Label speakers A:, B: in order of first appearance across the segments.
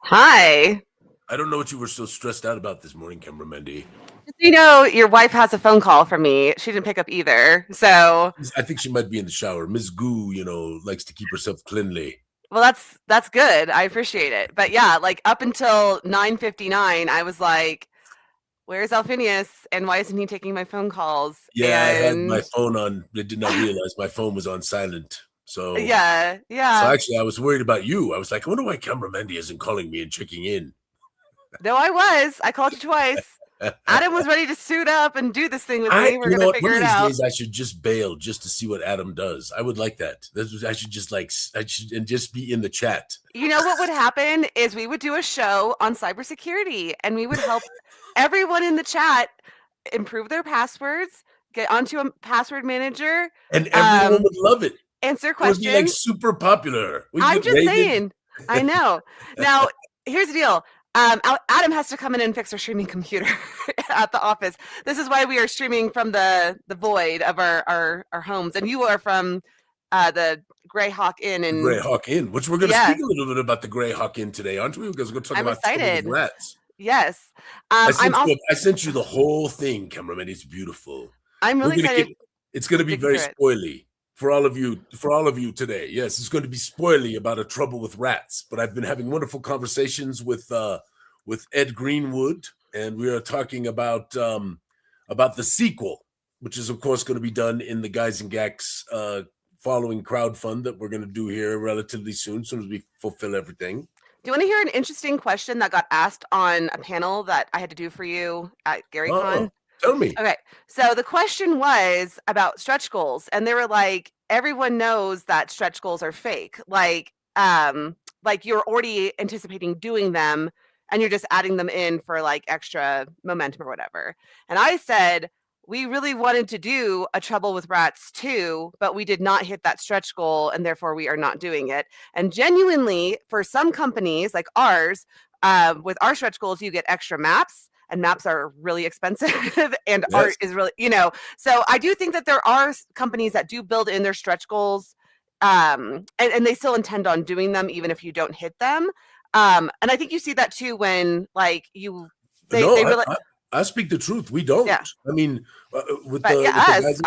A: Hi.
B: I don't know what you were so stressed out about this morning, Camera Mendy.
A: Your wife has a phone call from me. She didn't pick up either.
B: I think she might be in the shower. Miss Goo, likes to keep herself cleanly.
A: Well, that's good. I appreciate it. But yeah, like up until 9:59, I was like, "Where's Alphinius? And why isn't he taking my phone calls?"
B: Yeah, I had my
A: And
B: phone on. I did not realize my phone was on silent. So,
A: yeah,
B: so
A: yeah.
B: actually, I was worried about you. I was like, I wonder why Camera Mendy isn't calling me and checking in.
A: No, I was. I called you twice. Adam was ready to suit up and do this thing with me. We're
B: You know
A: gonna
B: what? One
A: figure
B: of
A: it
B: these
A: out.
B: days, I should just bail just to see what Adam does. I would like that. I should just and just be in the chat.
A: You know what would happen is we would do a show on cybersecurity and we would help everyone in the chat improve their passwords, get onto a password manager,
B: And everyone
A: um,
B: would love it.
A: answer
B: It would be like
A: questions.
B: super popular. We
A: I'm
B: get
A: just
B: rated.
A: saying. I know. Now, here's the deal. Adam has to come in and fix our streaming computer at the office. This is why we are streaming from the void of our homes, and you are from the Grey Hawk Inn.
B: The
A: And
B: Greyhawk Inn, which we're going to
A: yeah,
B: speak a little bit about the Greyhawk Inn today, aren't we? Because we're going to talk
A: I'm
B: about trouble with
A: excited.
B: rats.
A: Yes,
B: I sent you the whole thing, cameraman. It's beautiful.
A: I'm
B: We're
A: really
B: going to
A: excited
B: get. It's going to be
A: digging
B: very
A: through it.
B: spoily for all of you. For all of you today, yes, it's going to be spoily about a trouble with rats. But I've been having wonderful conversations with Ed Greenwood, and we are talking about the sequel, which is of course going to be done in the Guys and Gacks following crowdfund that we're going to do here relatively soon as we fulfill everything.
A: Do you want to hear an interesting question that got asked on a panel that I had to do for you at GaryCon?
B: Tell me.
A: Okay, so the question was about stretch goals, and they were like, everyone knows that stretch goals are fake. Like you're already anticipating doing them, and you're just adding them in for like extra momentum or whatever. And I said, we really wanted to do a Trouble with Rats too, but we did not hit that stretch goal, and therefore we are not doing it. And genuinely, for some companies like ours, with our stretch goals, you get extra maps, and maps are really expensive, and art is really, so I do think that there are companies that do build in their stretch goals, and they still intend on doing them even if you don't hit them. And I think you see that too when like they really.
B: I speak the truth. We don't.
A: Yeah.
B: I mean, with
A: But
B: the guys,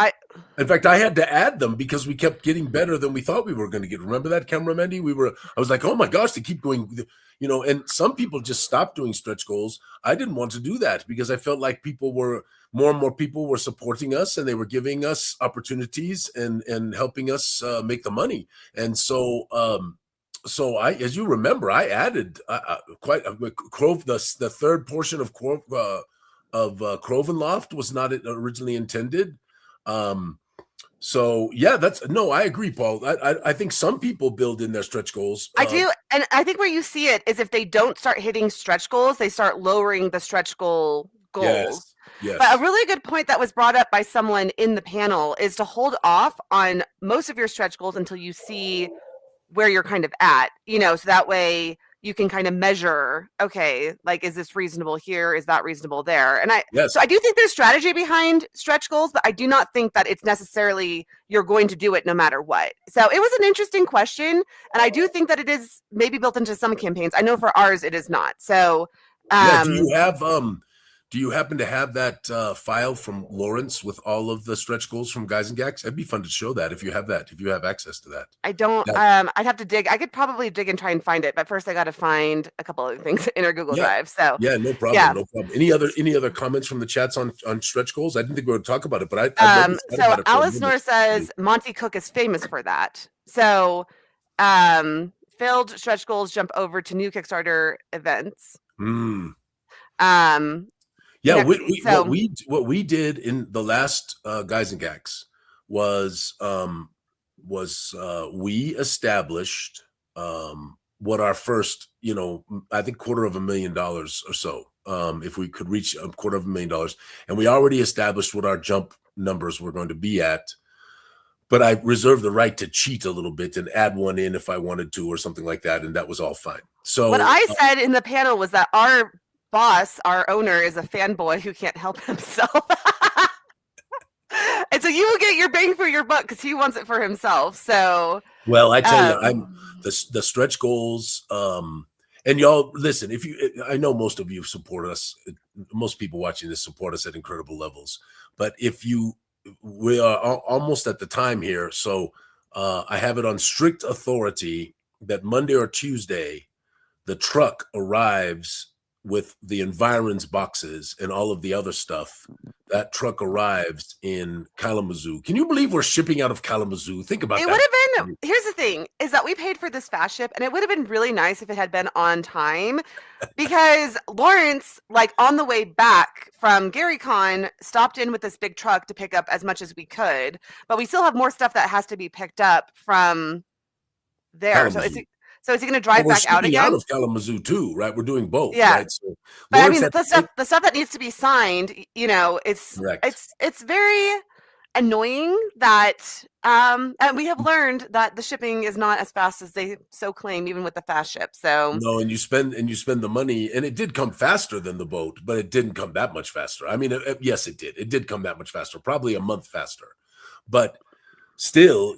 B: in fact, I had to add them because we kept getting better than we thought we were going to get. Remember that, Camera Mendy? I was like, oh my gosh, they keep going, and some people just stopped doing stretch goals. I didn't want to do that because I felt like more and more people were supporting us, and they were giving us opportunities and helping us make the money. And so, as you remember, I added quite the third portion of Crovenloft was not originally intended. So yeah, I agree, Paul. I think some people build in their stretch goals.
A: I do, and I think where you see it is if they don't start hitting stretch goals, they start lowering the stretch goals.
B: Yes.
A: But a really good point that was brought up by someone in the panel is to hold off on most of your stretch goals until you see where you're kind of at, so that way you can kind of measure, okay, like, is this reasonable here? Is that reasonable there? And so I do think there's strategy behind stretch goals, but I do not think that it's necessarily you're going to do it no matter what. So it was an interesting question. And I do think that it is maybe built into some campaigns. I know for ours, it is not. So
B: do you happen to have that file from Lawrence with all of the stretch goals from Guys and Gacks? It'd be fun to show that if you have access to that.
A: I don't. I'd have to dig. I could probably dig and try and find it, but first I got to find a couple other things in our Google Drive. So
B: yeah, no problem, no problem. Any other comments from the chats on stretch goals? I didn't think we would talk about it, but
A: so Alice Nor says Monty Cook is famous for that. So failed stretch goals jump over to new Kickstarter events.
B: Yeah, what we did in the last Guys and Gacks was we established what our first, I think $250,000 or so, if we could reach $250,000, and we already established what our jump numbers were going to be at. But I reserved the right to cheat a little bit and add one in if I wanted to or something like that, and that was all fine. So
A: what I said in the panel was that our boss, our owner, is a fanboy who can't help himself. And so you will get your bang for your buck because he wants it for himself. So
B: well, I tell you, I'm the stretch goals. And And y'all listen, I know most of you support us, most people watching this support us at incredible levels, but we are almost at the time here. So I have it on strict authority that Monday or Tuesday, the truck arrives with the environs boxes and all of the other stuff. That truck arrives in Kalamazoo. Can you believe we're shipping out of Kalamazoo? Think about
A: It
B: that.
A: would have been, here's the thing, is that we paid for this fast ship, and it would have been really nice if it had been on time, because Lawrence, like on the way back from GaryCon, stopped in with this big truck to pick up as much as we could, but we still have more stuff that has to be picked up from there.
B: Kalamazoo.
A: So is he going to drive back out again?
B: Out of Kalamazoo too, right? We're doing both,
A: yeah.
B: right? So
A: but I mean, the stuff that needs to be signed, it's very annoying that and we have learned that the shipping is not as fast as they so claim, even with the fast ship. So
B: no, and you spend the money, and it did come faster than the boat, but it didn't come that much faster. I mean, yes, it did come that much faster, probably a month faster, but still,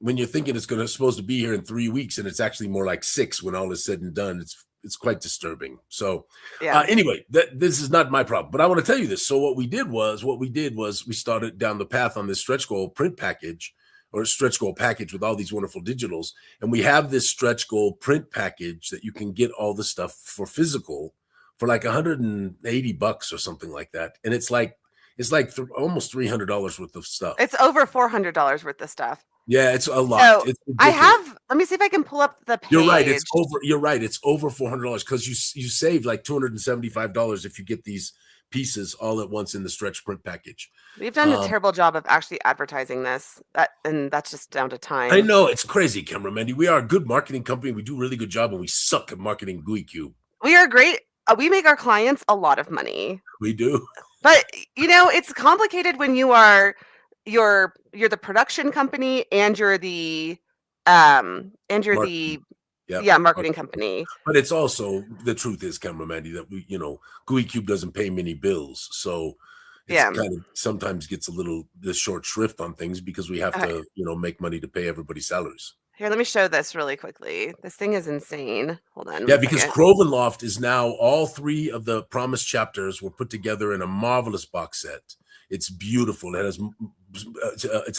B: when you're thinking it's supposed to be here in 3 weeks, and it's actually more like 6 when all is said and done, it's quite disturbing. So anyway, this is not my problem, but I want to tell you this. So what we did was we started down the path on this stretch goal print package, or stretch goal package with all these wonderful digitals. And we have this stretch goal print package that you can get all the stuff for physical for like $180 or something like that. And it's like almost $300 worth of stuff.
A: It's over $400 worth of stuff.
B: Yeah, it's a lot.
A: So let me see if I can pull up the page.
B: You're right. It's over $400 because you save like $275 if you get these pieces all at once in the stretch print package.
A: We've done a terrible job of actually advertising this, and that's just down to time.
B: I know, it's crazy, Camera Mandy. We are a good marketing company. We do a really good job, and we suck at marketing Gooey Cube.
A: We are great. We make our clients a lot of money.
B: We do.
A: But it's complicated when you're the production company and you're the marketing company.
B: But it's also, the truth is, Camera Mandy, that we, Gooey Cube doesn't pay many bills, so it's kind of sometimes gets the short shrift on things because we have to, make money to pay everybody's salaries.
A: Here, let me show this really quickly. This thing is insane. Hold on.
B: Yeah, because Crovenloft is now, all 3 of the promised chapters were put together in a marvelous box set. It's beautiful. It's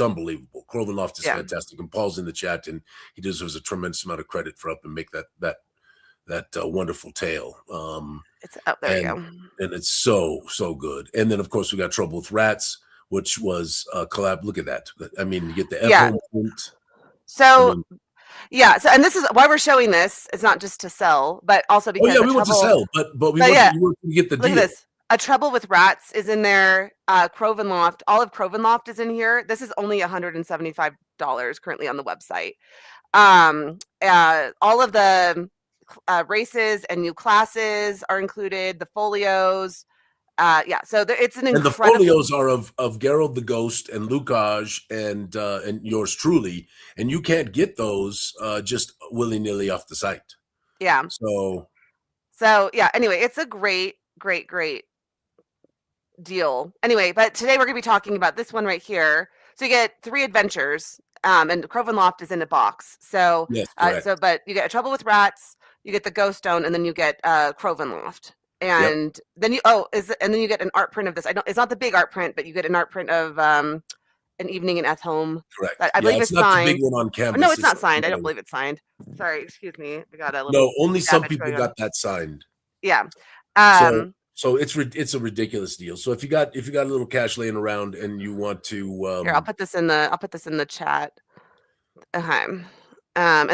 B: unbelievable. Crovenloft is fantastic. And Paul's in the chat, and he deserves a tremendous amount of credit for helping make that wonderful tale.
A: It's up there.
B: And it's so good. And then, of course, we got Trouble with Rats, which was a collab. Look at that. I mean, you get the F print.
A: So, and this is why we're showing this. It's not just to sell, but also because
B: we want to sell, but we want to get the deal.
A: Look at this. A Trouble with Rats is in there. Crovenloft, all of Crovenloft is in here. This is only $175 currently on the website. All of the races and new classes are included. The folios. So it's an incredible.
B: And the folios are of Gerald the Ghost and Lucage and yours truly, and you can't get those just willy-nilly off the site.
A: Yeah.
B: So
A: anyway, it's a great deal. Anyway, but today we're going to be talking about this one right here. So you get 3 adventures, and Crovenloft is in a box. So
B: yes,
A: but you get A Trouble with Rats, you get the Ghost Stone, and then you get Crovenloft. And then you get an art print of this. It's not the big art print, but you get an art print of An Evening in Ethome.
B: Correct.
A: I believe it's signed.
B: The big one on canvas.
A: No, it's not signed. I don't believe it's signed. Sorry, excuse me. We got a little.
B: No, only some people got that signed.
A: Yeah.
B: So it's a ridiculous deal. So if you got a little cash laying around and you want to,
A: here, I'll put this in the chat. And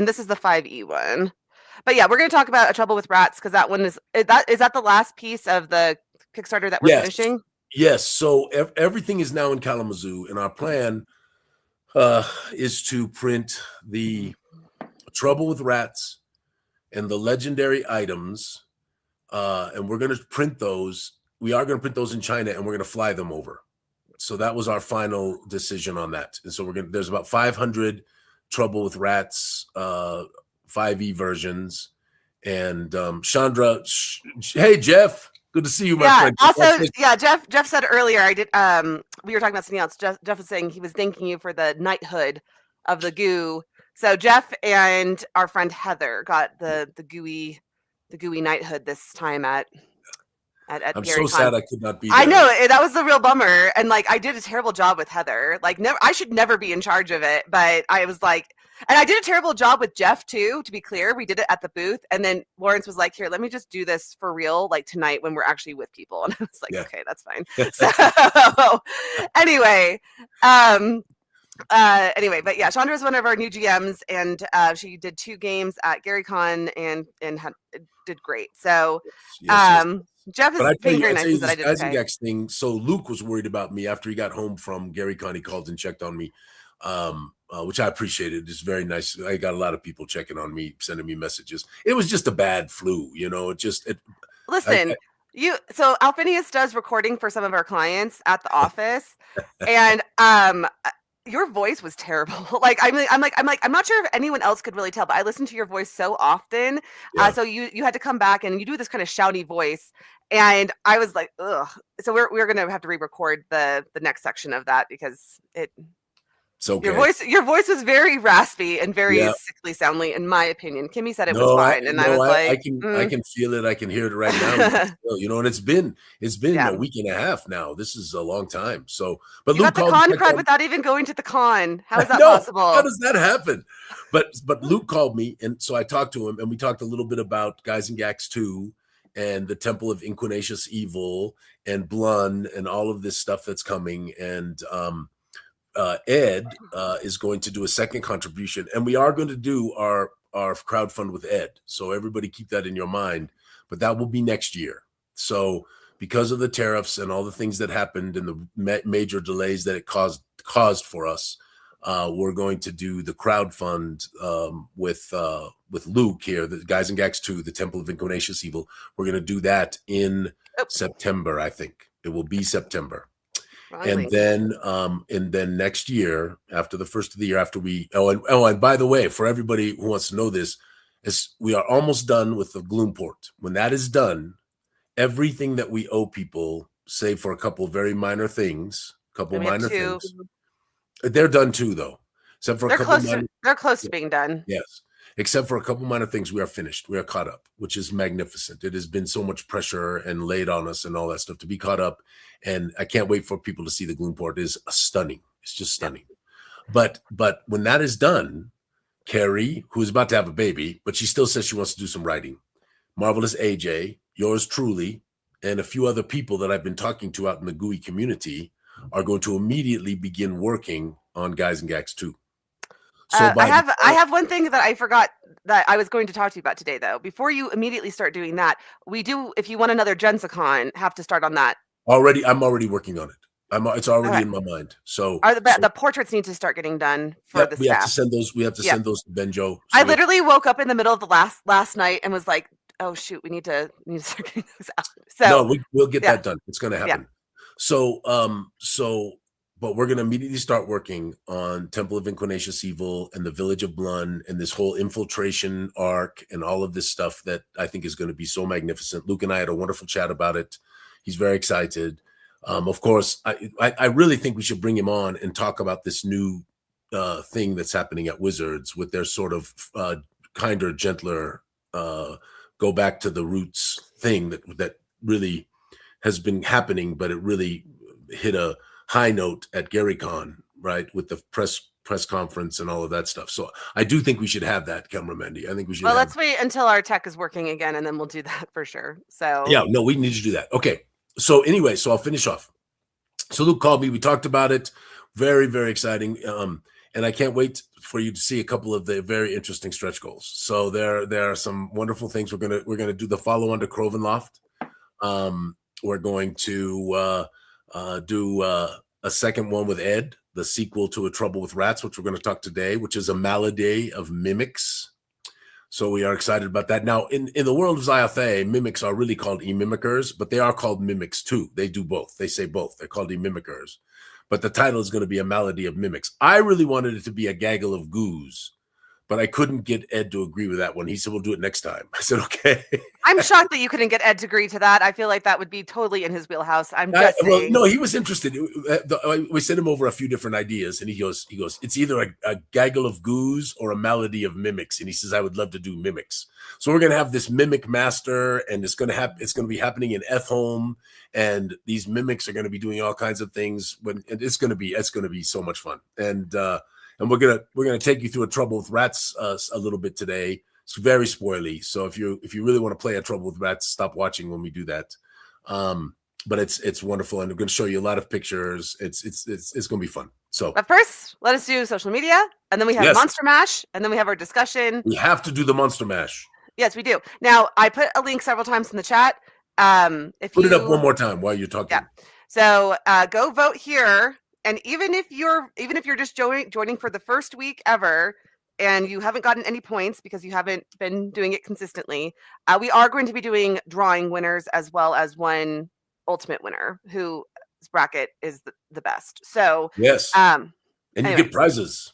A: this is the 5e one. But yeah, we're going to talk about A Trouble with Rats because that one is that the last piece of the Kickstarter that we're finishing?
B: Yes. So everything is now in Kalamazoo, and our plan is to print the Trouble with Rats and the legendary items, and we're going to print those. We are going to print those in China, and we're going to fly them over. So that was our final decision on that. And so there's about 500 Trouble with Rats 5e versions, and Chandra. Hey, Jeff, good to see you, my friend.
A: Also, Jeff said earlier, I did. We were talking about something else. Jeff was saying he was thanking you for the knighthood of the Goo So Jeff and our friend Heather got the gooey knighthood this time at
B: I'm
A: Gary
B: so
A: Con.
B: sad I could not be
A: I
B: there.
A: know that was the real bummer, and like I did a terrible job with Heather. Like, never, I should never be in charge of it, but I was like, and I did a terrible job with Jeff too. To be clear, we did it at the booth, and then Lawrence was like, "Here, let me just do this for real, like tonight when we're actually with people." And I was like,
B: Yeah.
A: "Okay, that's fine." So, anyway, anyway, but yeah, Chandra is one of our new GMs, and she did 2 games at GaryCon and did great. So,
B: Yes.
A: Jeff
B: But
A: is being very
B: I
A: nice
B: tell you
A: and said I
B: this
A: did
B: guys and
A: okay.
B: Gax thing. So Luke was worried about me after he got home from Gary Con. He called and checked on me, which I appreciated. It's very nice. I got a lot of people checking on me, sending me messages. It was just a bad flu, you know.
A: Listen, so Alphinius does recording for some of our clients at the office, and your voice was terrible. Like I'm not sure if anyone else could really tell, but I listen to your voice so often.
B: Yeah.
A: So you had to come back and you do this kind of shouty voice, and I was like, ugh. So we're gonna have to re-record the next section of that because
B: It's okay.
A: your voice was very raspy and very
B: Yeah.
A: sickly soundly, in my opinion. Kimmy said it was
B: No,
A: fine, and I was like,
B: I can feel it. I can hear it right now. Still, you know, and it's been
A: Yeah.
B: a week and a half now. This is a long time. So, but
A: You
B: Luke
A: got the
B: called
A: con
B: and checked
A: crud
B: on-
A: without even going to the con. How is that
B: No, how
A: possible?
B: does that happen? But Luke called me, and so I talked to him, and we talked a little bit about Guys and Gax 2 and the Temple of Inquinacious Evil and Blun and all of this stuff that's coming. And Ed is going to do a second contribution, and we are going to do our crowdfund with Ed. So everybody keep that in your mind. But that will be next year. So because of the tariffs and all the things that happened and the major delays that it caused for us, we're going to do the crowdfund with Luke here, the Guys and Gax 2, the Temple of Inquinacious Evil. We're going to do that in September, I think. It will be September.
A: Finally.
B: And then next year, after the first of the year, after we and by the way, for everybody who wants to know this, is we are almost done with the Gloomport. When that is done, everything that we owe people, save for a couple of very minor things, they're done too, though. Except for
A: They're close to being done.
B: Yes. Except for a couple minor things, we are finished. We are caught up, which is magnificent. It has been so much pressure and laid on us and all that stuff to be caught up. And I can't wait for people to see the Gloomport. It is stunning. It's just stunning. Yeah. But when that is done, Carrie, who's about to have a baby, but she still says she wants to do some writing. Marvelous AJ, yours truly, and a few other people that I've been talking to out in the Gooey community are going to immediately begin working on Guys and Gax 2. So
A: I have one thing that I forgot that I was going to talk to you about today, though. Before you immediately start doing that, we do, if you want another GensaCon, have to start on that.
B: I'm already working on it. It's already in my mind. So
A: the portraits need to start getting done for the staff.
B: We have to send those. We have to send those to Benjo. So
A: I literally woke up in the middle of the last night and was like, "Oh shoot, we need to start getting those out." So
B: no, we'll get that done. It's going to happen. Yeah. So but we're going to immediately start working on Temple of Inquinacious Evil and the Village of Blun and this whole infiltration arc and all of this stuff that I think is going to be so magnificent. Luke and I had a wonderful chat about it. He's very excited. Of course, I really think we should bring him on and talk about this new thing that's happening at Wizards with their sort of kinder, gentler, go back to the roots thing that really has been happening, but it really hit a high note at GaryCon, right, with the press conference and all of that stuff. So I do think we should have that, Camera Mandy. I think we should.
A: Well, let's wait until our tech is working again, and then we'll do that for sure. So
B: yeah, no, we need to do that. Okay. So anyway, so I'll finish off. So Luke called me. We talked about it. Very, very exciting. And I can't wait for you to see a couple of the very interesting stretch goals. So there are some wonderful things. We're gonna do the follow on to Crovenloft. We're going to do a second one with Ed, the sequel to A Trouble with Rats, which we're going to talk today, which is a malady of mimics. So we are excited about that. Now, in the world of Zyathé, mimics are really called e-mimickers, but they are called mimics too. They do both. They say both. They're called e-mimickers. But the title is going to be a malady of mimics. I really wanted it to be a gaggle of goos, but I couldn't get Ed to agree with that one. He said, we'll do it next time. I said, okay.
A: I'm shocked that you couldn't get Ed to agree to that. I feel like that would be totally in his wheelhouse. I'm just
B: well,
A: saying.
B: no, he was interested. We sent him over a few different ideas, and he goes, it's either a gaggle of goos or a melody of mimics. And he says, I would love to do mimics. So we're going to have this mimic master, and it's going to be happening in F home, and these mimics are going to be doing all kinds of things. It's going to be so much fun. And we're gonna take you through a Trouble with Rats a little bit today. It's very spoily, so if you really want to play a Trouble with Rats, stop watching when we do that. But it's wonderful, and we're going to show you a lot of pictures. It's going to be fun. So,
A: but first, let us do social media, and then we have Monster Mash, and then we have our discussion.
B: We have to do the Monster Mash.
A: Yes, we do. Now, I put a link several times in the chat.
B: Put it up one more time while you're talking.
A: Yeah. So go vote here. And even if you're just joining for the first week ever, and you haven't gotten any points because you haven't been doing it consistently, we are going to be doing drawing winners as well as one ultimate winner whose bracket is the best. So
B: yes, and anyway, you get prizes.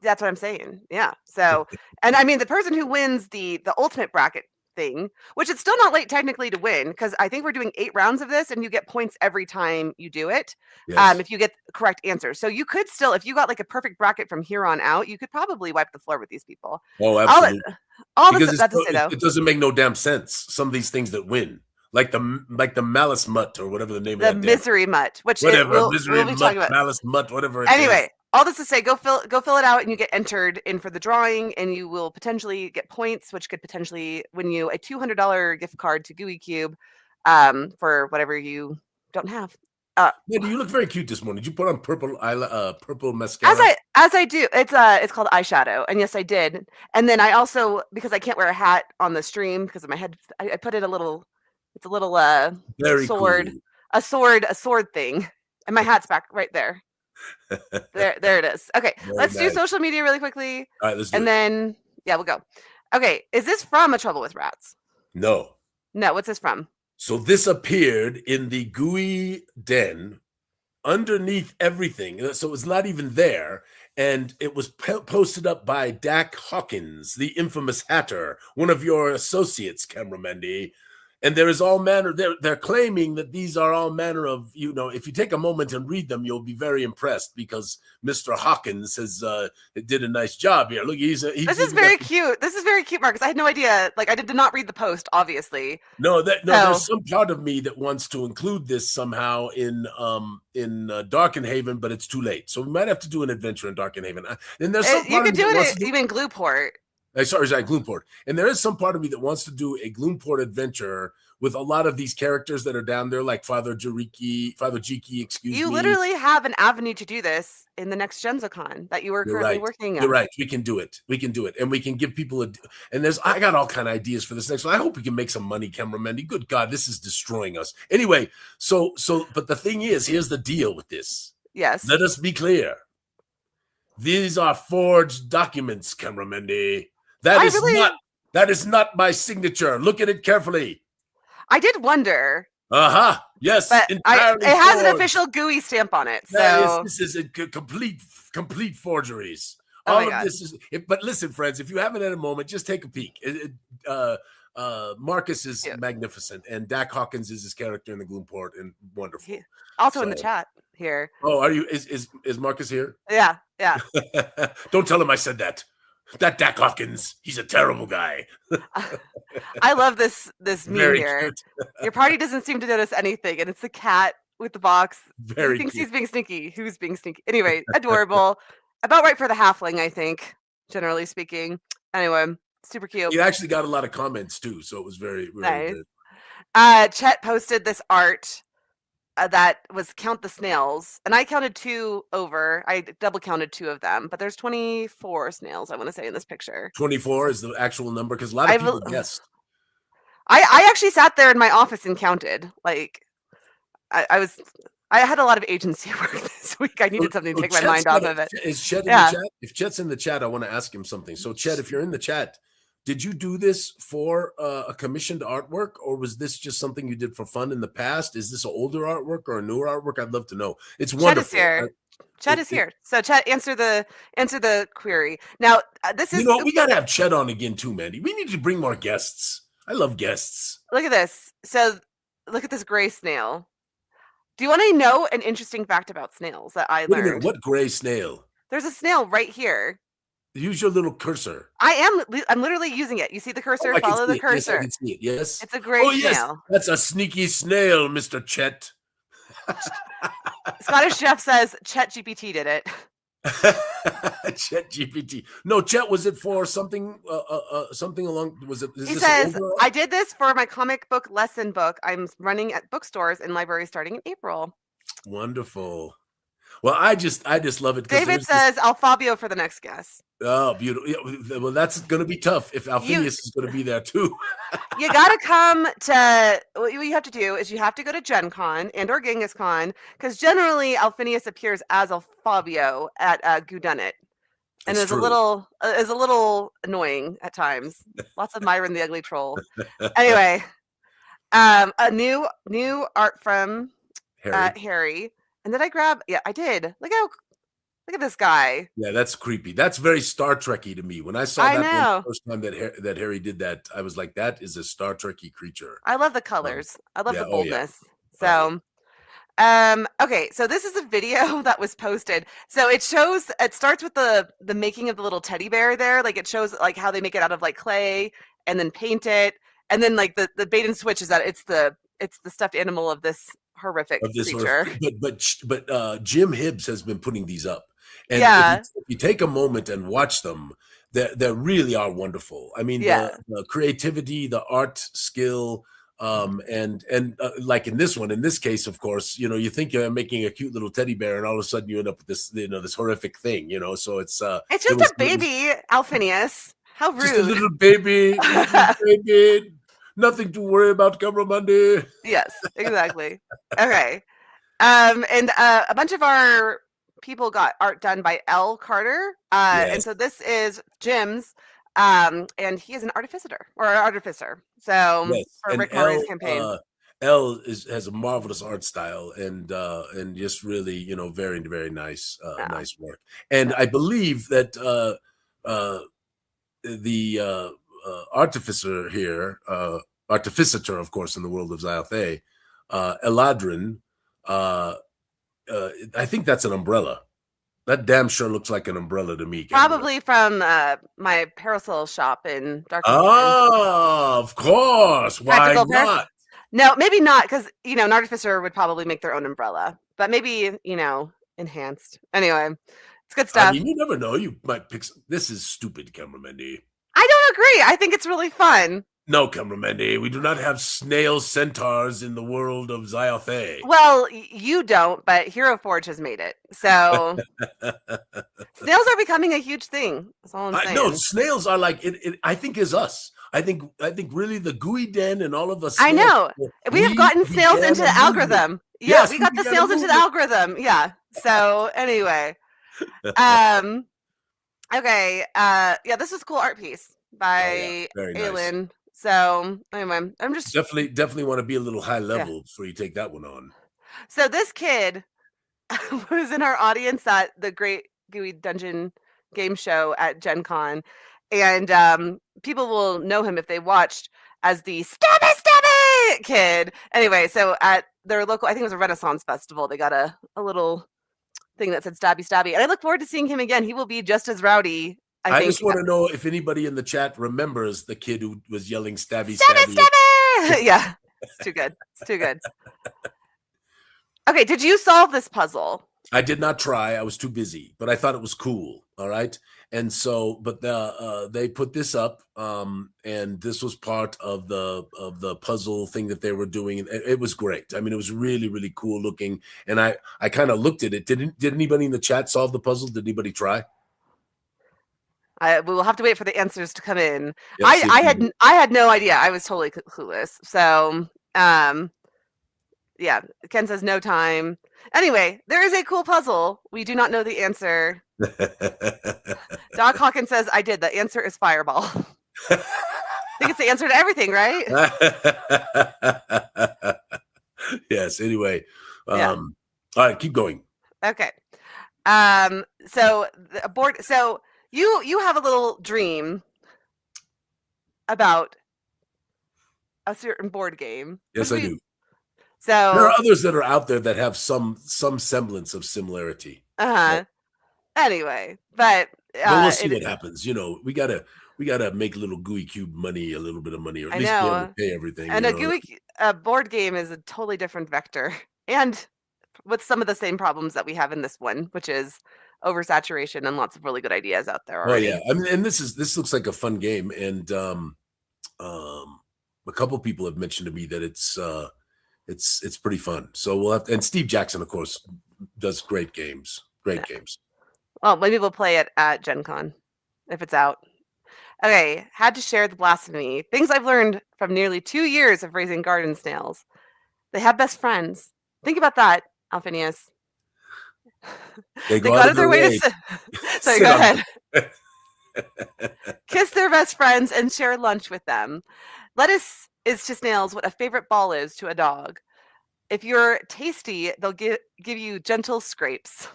A: That's what I'm saying. Yeah. So, and I mean, the person who wins the ultimate bracket thing, which it's still not late technically to win, because I think we're doing 8 rounds of this, and you get points every time you do it. Yes. If you get correct answers. So you could still, if you got like a perfect bracket from here on out, you could probably wipe the floor with these people.
B: Oh, absolutely.
A: It
B: doesn't make no damn sense. Some of these things that win, like the malice mutt or whatever the name of that.
A: The misery mutt, which
B: whatever misery mutt, malice mutt, whatever.
A: Anyway. All this to say, go fill it out, and you get entered in for the drawing, and you will potentially get points, which could potentially win you a $200 gift card to Gooey Cube, for whatever you don't have.
B: Yeah, you look very cute this morning. Did you put on purple mascara?
A: As I do. It's called eyeshadow, and yes, I did. And then I also, because I can't wear a hat on the stream because of my head, I put in a little
B: very
A: sword,
B: cool.
A: a sword thing, and my hat's back right there. there it is. Okay, let's do social media really quickly.
B: All right, let's do it.
A: And then we'll go. Okay, is this from A Trouble with Rats?
B: No.
A: What's this from?
B: So this appeared in the Gooey den underneath everything. So it was not even there. And it was posted up by Dak Hawkins, the infamous hatter, one of your associates, Cameramendi. And there is all manner, they're claiming that these are all manner of, if you take a moment and read them, you'll be very impressed because Mr. Hawkins did a nice job here. Look, this
A: is very cute. This is very cute, Marcus. I had no idea. Like, I did not read the post, obviously.
B: No, there's some part of me that wants to include this somehow in Darkenhaven, but it's too late. So we might have to do an adventure in Darkenhaven. And there's some
A: you could do it even Glooport.
B: Sorry, Gloomport. And there is some part of me that wants to do a Gloomport adventure with a lot of these characters that are down there, like Father Jiki,
A: You literally have an avenue to do this in the next GenzoCon that you are currently working on.
B: You're right. We can do it. And we can give people I got all kind of ideas for this next one. I hope we can make some money, Cameramendi. Good God, this is destroying us. Anyway, but the thing is, here's the deal with this.
A: Yes.
B: Let us be clear. These are forged documents, Cameramendi. That is not my signature. Look at it carefully.
A: I did wonder.
B: Yes,
A: but it has an official Gooey stamp on it. So
B: this is a complete forgeries.
A: Oh
B: All of this is. But listen, friends, if you haven't had a moment, just take a peek. Marcus is magnificent, and Dak Hawkins is his character in the Gloomport, and wonderful.
A: Also in the chat here.
B: Oh, are you? Is Marcus here?
A: Yeah.
B: Don't tell him I said that. That Dak Hawkins, he's a terrible guy.
A: I love this meme here.
B: Cute.
A: Your party doesn't seem to notice anything, and it's the cat with the box.
B: Very
A: he thinks
B: cute.
A: He's being sneaky. Who's being sneaky? Anyway, adorable. About right for the halfling, I think, generally speaking. Anyway, super cute.
B: You actually got a lot of comments too, so it was very, very
A: nice.
B: good.
A: Chet posted this art that was Count the Snails, and I counted 2 over. I double counted 2 of them, but there's 24 snails, I want to say, in this picture.
B: 24 is the actual number, because a lot of people guessed.
A: I actually sat there in my office and counted. Like, I had a lot of agency work this week. I needed something to take my mind off of it.
B: Is Chet in the chat? If Chet's in the chat, I want to ask him something. So Chet, if you're in the chat, did you do this for a commissioned artwork, or was this just something you did for fun in the past? Is this an older artwork or a newer artwork? I'd love to know. It's
A: Chet is
B: wonderful.
A: here. Chet is here. So Chet, answer the query. Now, this is
B: we got to have Chet on again too, Mandy. We need to bring more guests. I love guests.
A: Look at this. So look at this gray snail. Do you want to know an interesting fact about snails that I
B: Wait a minute,
A: learned?
B: what gray snail?
A: There's a snail right here.
B: Use your little cursor.
A: I'm literally using it. You see the cursor? Follow the cursor.
B: Yes, I can see it. Yes.
A: It's a gray snail.
B: That's a sneaky snail, Mr. Chet.
A: Scottish Chef says Chet GPT did it.
B: Chet GPT. No, Chet, was it for something something along,
A: He says, I did this for my comic book lesson book I'm running at bookstores and libraries starting in April.
B: Wonderful. Well, I just love it.
A: David says Alfabio for the next guest.
B: Oh, beautiful. Yeah, well, that's going to be tough if Alphinius is going to be there too.
A: You got to come to, what you have to do is you have to go to Gen Con and or Genghis Con, because generally Alphinius appears as Alfabio at Goo Done It. And is a little annoying at times. Lots of Myron the Ugly Troll. Anyway, a new art from Harry. And did I grab? Yeah, I did. Look at this guy.
B: Yeah, that's creepy. That's very Star Trek-y to me. When I saw that the first time that Harry did that, I was like, that is a Star Trek-y creature.
A: I love the colors. I love the boldness. So, okay, so this is a video that was posted. So it starts with the making of the little teddy bear there. Like it shows like how they make it out of like clay and then paint it. And then like the bait and switch is that it's the stuffed animal of this horrific creature.
B: But Jim Hibbs has been putting these up. And if you take a moment and watch them, they really are wonderful. I mean, the creativity, the art skill, and like in this case, of course, you think you're making a cute little teddy bear, and all of a sudden you end up with this, this horrific thing, So it's
A: just a baby, Alphinius. How rude!
B: Just a little baby, nothing to worry about, Camera Monday.
A: Yes, exactly. Okay, and a bunch of our people got art done by L. Carter, and so this is Jim's. And he is an artificer. So for Rick Murray's campaign.
B: L has a marvelous art style and just really, very, very nice, nice work. And I believe that the artificer here, artificer, of course, in the world of Zyathé, Eladrin, I think that's an umbrella. That damn sure looks like an umbrella to me.
A: Probably from my parasol shop in Darkness.
B: Oh, of course. Why not?
A: No, maybe not, because an artificer would probably make their own umbrella, but maybe enhanced. Anyway, it's good stuff.
B: I mean, you never know. You might pick. This is stupid, Cameramendi.
A: I don't agree. I think it's really fun.
B: No, Cameramendi, we do not have snail centaurs in the world of Zyathé.
A: Well, you don't, but Hero Forge has made it. So snails are becoming a huge thing. That's all I'm saying.
B: No, snails are like it. I think is us. I think really the Gooey Den and all of us.
A: I know we have gotten snails into the algorithm. Yeah, yes, we got the snails into the algorithm. Yeah. So anyway, okay. Yeah, this is a cool art piece by Aylin. Nice. So anyway, I'm just
B: definitely want to be a little high level before you take that one on.
A: So this kid was in our audience at the Great Gooey Dungeon game show at Gen Con, and people will know him if they watched as the stabby kid. Anyway, so at their local, I think it was a Renaissance festival, they got a little thing that said stabby, and I look forward to seeing him again. He will be just as rowdy. I
B: just want to know if anybody in the chat remembers the kid who was yelling stabby.
A: Yeah, it's too good. It's too good. Okay, did you solve this puzzle?
B: I did not try. I was too busy, but I thought it was cool. All right. And so, but they put this up, and this was part of the puzzle thing that they were doing. And it was great. I mean, it was really, really cool looking. And I kind of looked at it. Did anybody in the chat solve the puzzle? Did anybody try?
A: We will have to wait for the answers to come in. I had no idea. I was totally clueless. So, yeah, Ken says no time. Anyway, there is a cool puzzle. We do not know the answer. Doc Hawkins says I did. The answer is fireball. I think it's the answer to everything, right?
B: Yes. Anyway,
A: Yeah.
B: all right, keep going.
A: Okay. So the board. So you have a little dream about a certain board game.
B: Yes, I do. There are
A: So
B: others that are out there that have some semblance of similarity. But,
A: anyway, but
B: but we'll see
A: it.
B: what happens. We gotta make a little Gooey Cube money, a little bit of money, or at
A: I
B: least be able to
A: know,
B: pay everything.
A: and a board game is a totally different vector, and with some of the same problems that we have in this one, which is oversaturation and lots of really good ideas out there
B: Oh yeah,
A: already.
B: I mean, and this looks like a fun game, and a couple people have mentioned to me that it's pretty fun. So we'll have and Steve Jackson, of course, does great games. Great games.
A: Well, maybe we'll play it at Gen Con if it's out. Okay, had to share the blasphemy. Things I've learned from nearly 2 years of raising garden snails. They have best friends. Think about that, Alphinius.
B: They
A: They
B: go
A: go
B: out
A: out
B: of
A: of their
B: their
A: way to
B: way
A: sorry,
B: sit
A: go
B: on.
A: ahead. Kiss their best friends and share lunch with them. Lettuce is to snails what a favorite ball is to a dog. If you're tasty, they'll give you gentle scrapes.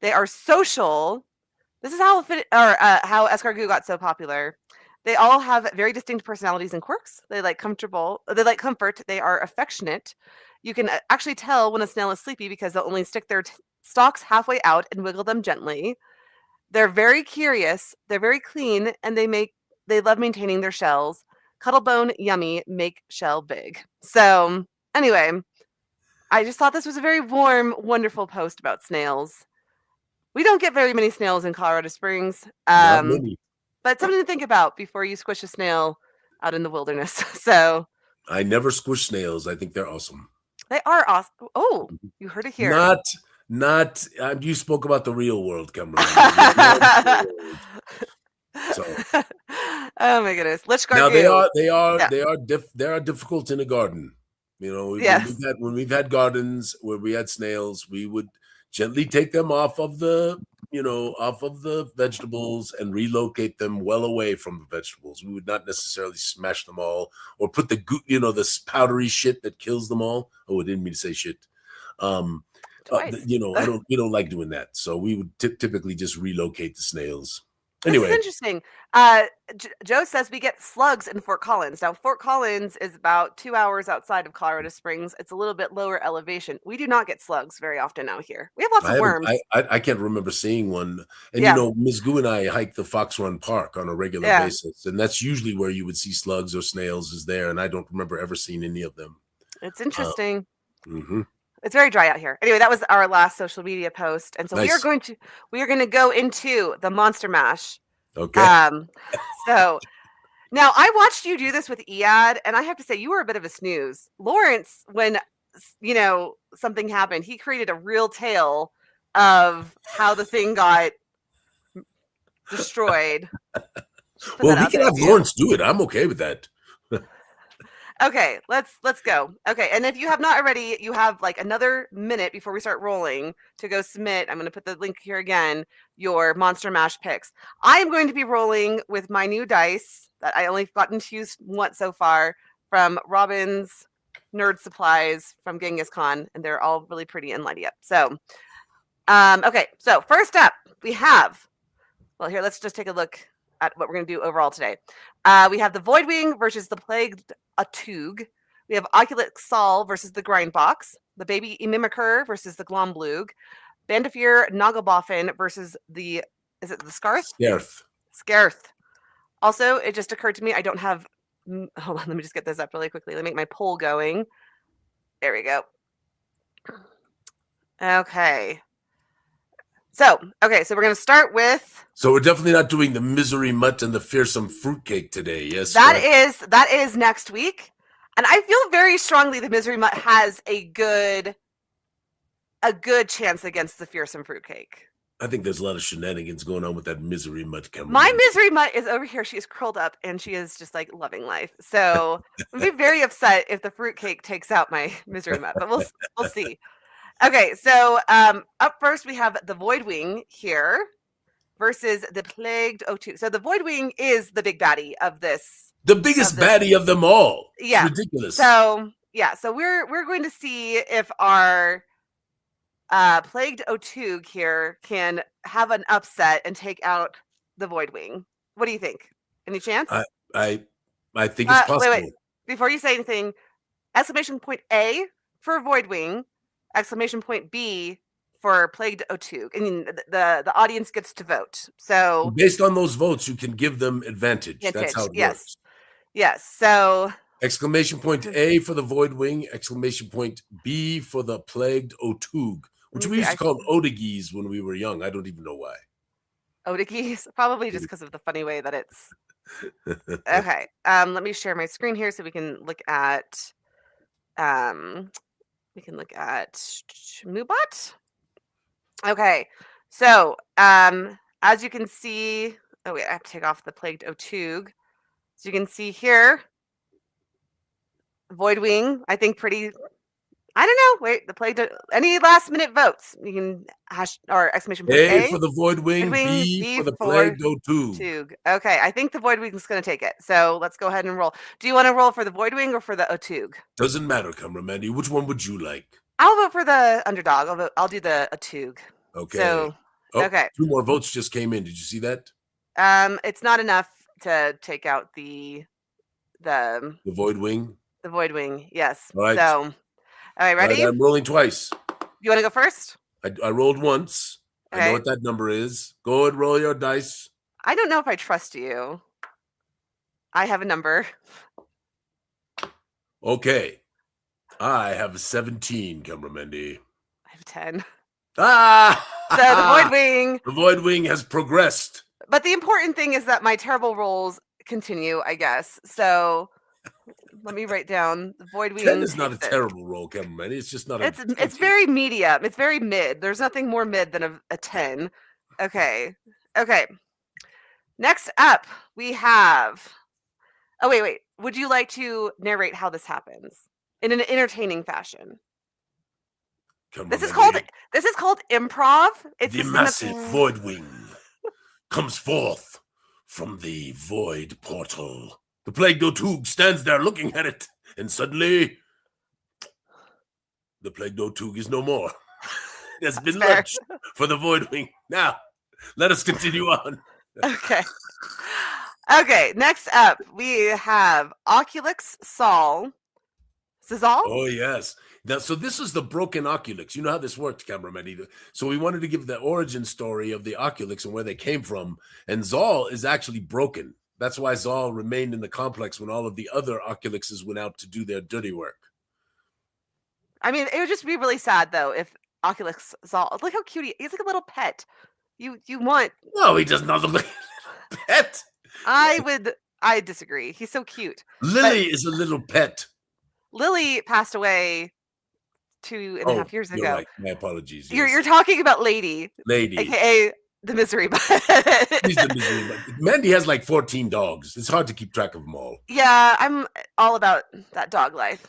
A: They are social. This is how escargot got so popular. They all have very distinct personalities and quirks. They like comfort. They are affectionate. You can actually tell when a snail is sleepy because they'll only stick their stalks halfway out and wiggle them gently. They're very curious. They're very clean, and they love maintaining their shells. Cuttlebone, yummy, make shell big. So anyway, I just thought this was a very warm, wonderful post about snails. We don't get very many snails in Colorado Springs,
B: Not many.
A: but something to think about before you squish a snail out in the wilderness. So
B: I never squish snails. I think they're awesome.
A: they are awesome. Oh, you heard it here.
B: Not you spoke about the real world, Cameron. So
A: oh my goodness,
B: now
A: Goo. Yeah.
B: they are difficult in a garden.
A: Yes.
B: When we've had gardens where we had snails, we would gently take them off of the vegetables and relocate them well away from the vegetables. We would not necessarily smash them all or put the this powdery shit that kills them all. Oh, I didn't mean to say shit.
A: Twice.
B: We don't like doing that. So we would typically just relocate the snails.
A: This is
B: Anyway,
A: interesting. Joe says we get slugs in Fort Collins. Now, Fort Collins is about 2 hours outside of Colorado Springs. It's a little bit lower elevation. We do not get slugs very often out here. We have lots of worms.
B: I can't remember seeing one. And
A: Yeah.
B: Ms. Goo and I hike the Fox Run Park on a regular basis, and that's usually where you would see slugs or snails is there. And I don't remember ever seeing any of them.
A: It's interesting.
B: Mm-hmm.
A: It's very dry out here. Anyway, that was our last social media post, and so
B: Nice.
A: we are going to go into the Monster Mash.
B: Okay.
A: So now I watched you do this with Ead, and I have to say you were a bit of a snooze. Lawrence, when something happened, he created a real tale of how the thing got destroyed.
B: Well, we can have Lawrence do it. I'm okay with that.
A: Okay, let's go. Okay, and if you have not already, you have like another minute before we start rolling to go submit. I'm going to put the link here again, your Monster Mash picks. I am going to be rolling with my new dice that I only gotten to use once so far from Robin's Nerd Supplies from Genghis Khan, and they're all really pretty and lighty up. So, okay, so first up, we have, well, here, let's just take a look at what we're going to do overall today. We have the Voidwing versus the Plagued Atug. We have Oculus Sol versus the Grindbox. The Baby Mimicker versus the Glomblug. Bandafir Nagaboffin versus is it the Scarth? Scarth. Also, it just occurred to me I don't have, hold on, let me just get this up really quickly. Let me make my poll going. There we go. Okay. So we're going to start with.
B: So we're definitely not doing the Misery Mutt and the Fearsome Fruitcake today. Yes,
A: that is next week, and I feel very strongly the Misery Mutt has a good chance against the Fearsome Fruitcake.
B: I think there's a lot of shenanigans going on with that Misery Mutt.
A: My Misery Mutt is over here. She is curled up and she is just like loving life. So I'd be very upset if the fruitcake takes out my Misery Mutt, but we'll see. Okay, so up first we have the Voidwing here. versus the plagued O2. So the Voidwing is the big baddie of this.
B: The biggest baddie of them all.
A: Yeah.
B: It's ridiculous.
A: So we're going to see if our plagued O2 here can have an upset and take out the Voidwing. What do you think? Any chance?
B: I think it's possible.
A: Wait. Before you say anything, exclamation point A for Voidwing, exclamation point B for plagued O2. I mean, the audience gets to vote. So
B: based on those votes, you can give them advantage. That's how it works.
A: Yes. So
B: exclamation point A for the Voidwing, exclamation point B for the plagued O2, which we used to call Odagis when we were young. I don't even know why.
A: Odagis? Probably just because of the funny way that it's... Okay. Let me share my screen here so we can look at Moobot. Okay. So as you can see, oh wait, I have to take off the plagued O2. So you can see here, Voidwing, I think pretty... I don't know. Wait, the plague. Any last minute votes? You can hash or exclamation point
B: A for the Voidwing, B for the plagued O2.
A: Okay, I think the Voidwing is going to take it. So let's go ahead and roll. Do you want to roll for the Voidwing or for the O2?
B: Doesn't matter, Cameramandy. Which one would you like?
A: I'll vote for the underdog. I'll do the O2.
B: Okay.
A: So okay.
B: 2 more votes just came in. Did you see that?
A: It's not enough to take out the
B: Voidwing.
A: The Voidwing. Yes.
B: All right.
A: So. All right, ready?
B: I'm rolling twice.
A: You want to go first?
B: I rolled once. Okay. I know what that number is. Go ahead, roll your dice.
A: I don't know if I trust you. I have a number.
B: Okay. I have a 17, Cameramandy.
A: I have 10.
B: Ah!
A: So the Voidwing.
B: The Voidwing has progressed.
A: But the important thing is that my terrible rolls continue, I guess. So... Let me write down the Voidwing.
B: 10 is not a terrible roll, Cameraman. It's just not
A: It's very medium. It's very mid. There's nothing more mid than a 10. Okay. Next up, we have... Oh, wait. Would you like to narrate how this happens in an entertaining fashion? This is called improv. It's
B: the massive Voidwing comes forth from the void portal. The plagued O2 stands there looking at it, and suddenly, the plagued O2 is no more. It has been lunch for the Voidwing. Now, let us continue on.
A: Okay, next up, we have Oculix Sol. Sazal?
B: Oh, yes. Now, so this is the broken Oculix. You know how this worked, cameraman. So we wanted to give the origin story of the Oculix and where they came from, and Zal is actually broken. That's why Zal remained in the complex when all of the other Oculixes went out to do their dirty work.
A: I mean, it would just be really sad, though, if Oculix Zal... Look how cute he's like a little pet. You want...
B: No, he does not look like a pet.
A: I disagree. He's so cute.
B: Lily is a little pet.
A: Lily passed away 2.5 years ago.
B: Right. My apologies.
A: Yes. You're talking about Lady. AKA... the misery bug.
B: He's the misery bug. Mandy has like 14 dogs. It's hard to keep track of them all.
A: Yeah, I'm all about that dog life.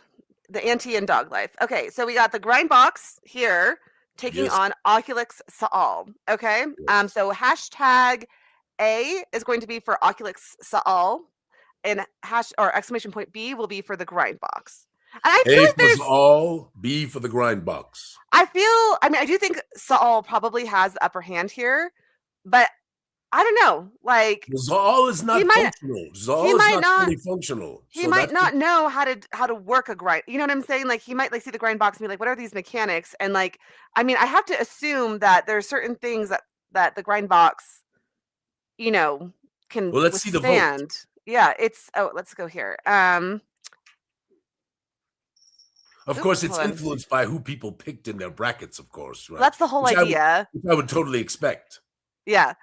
A: The auntie and dog life. Okay, so we got the grind box here taking on Oculix Saal. Okay, so hashtag A is going to be for Oculix Saal, and exclamation point B will be for the grind box. And I feel like there's
B: all B for the grind box.
A: I do think Saal probably has the upper hand here, but I don't know. Like
B: Zal is not functional. Zal is not fully functional.
A: He might not know how to work a grind. You know what I'm saying? Like he might see the grind box and be like, "What are these mechanics?" And like, I mean, I have to assume that there are certain things that the grind box, can.
B: Well, let's see the vote.
A: Yeah, let's go here.
B: Of course, it's influenced by who people picked in their brackets, of course. Right?
A: That's the whole idea.
B: Which I would totally expect.
A: Yeah.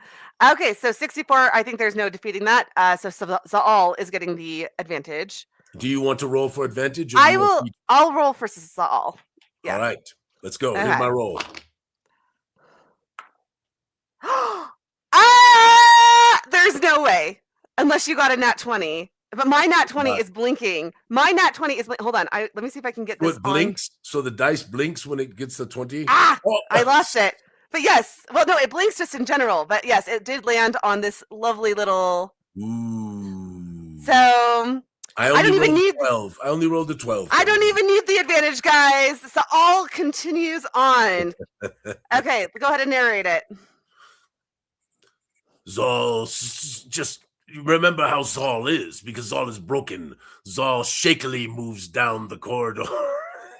A: Okay, so 64, I think there's no defeating that. So Saal is getting the advantage.
B: Do you want to roll for advantage?
A: I'll roll for Saal. Yeah.
B: All right. Let's go. Okay. Here's my roll.
A: There's no way. Unless you got a nat 20. But my nat 20 is blinking. My nat 20 is hold on. Let me see if I can get this.
B: It blinks, so the dice blinks when it gets the 20.
A: I lost it. But yes, well, no, it blinks just in general. But yes, it did land on this lovely little.
B: Ooh.
A: So
B: I only
A: don't even
B: rolled
A: need.
B: a 12. I only rolled a 12.
A: I don't even need the advantage, guys. So all continues on. Okay, go ahead and narrate it.
B: Zal, just remember how Zal is, because Zal is broken. Zal shakily moves down the corridor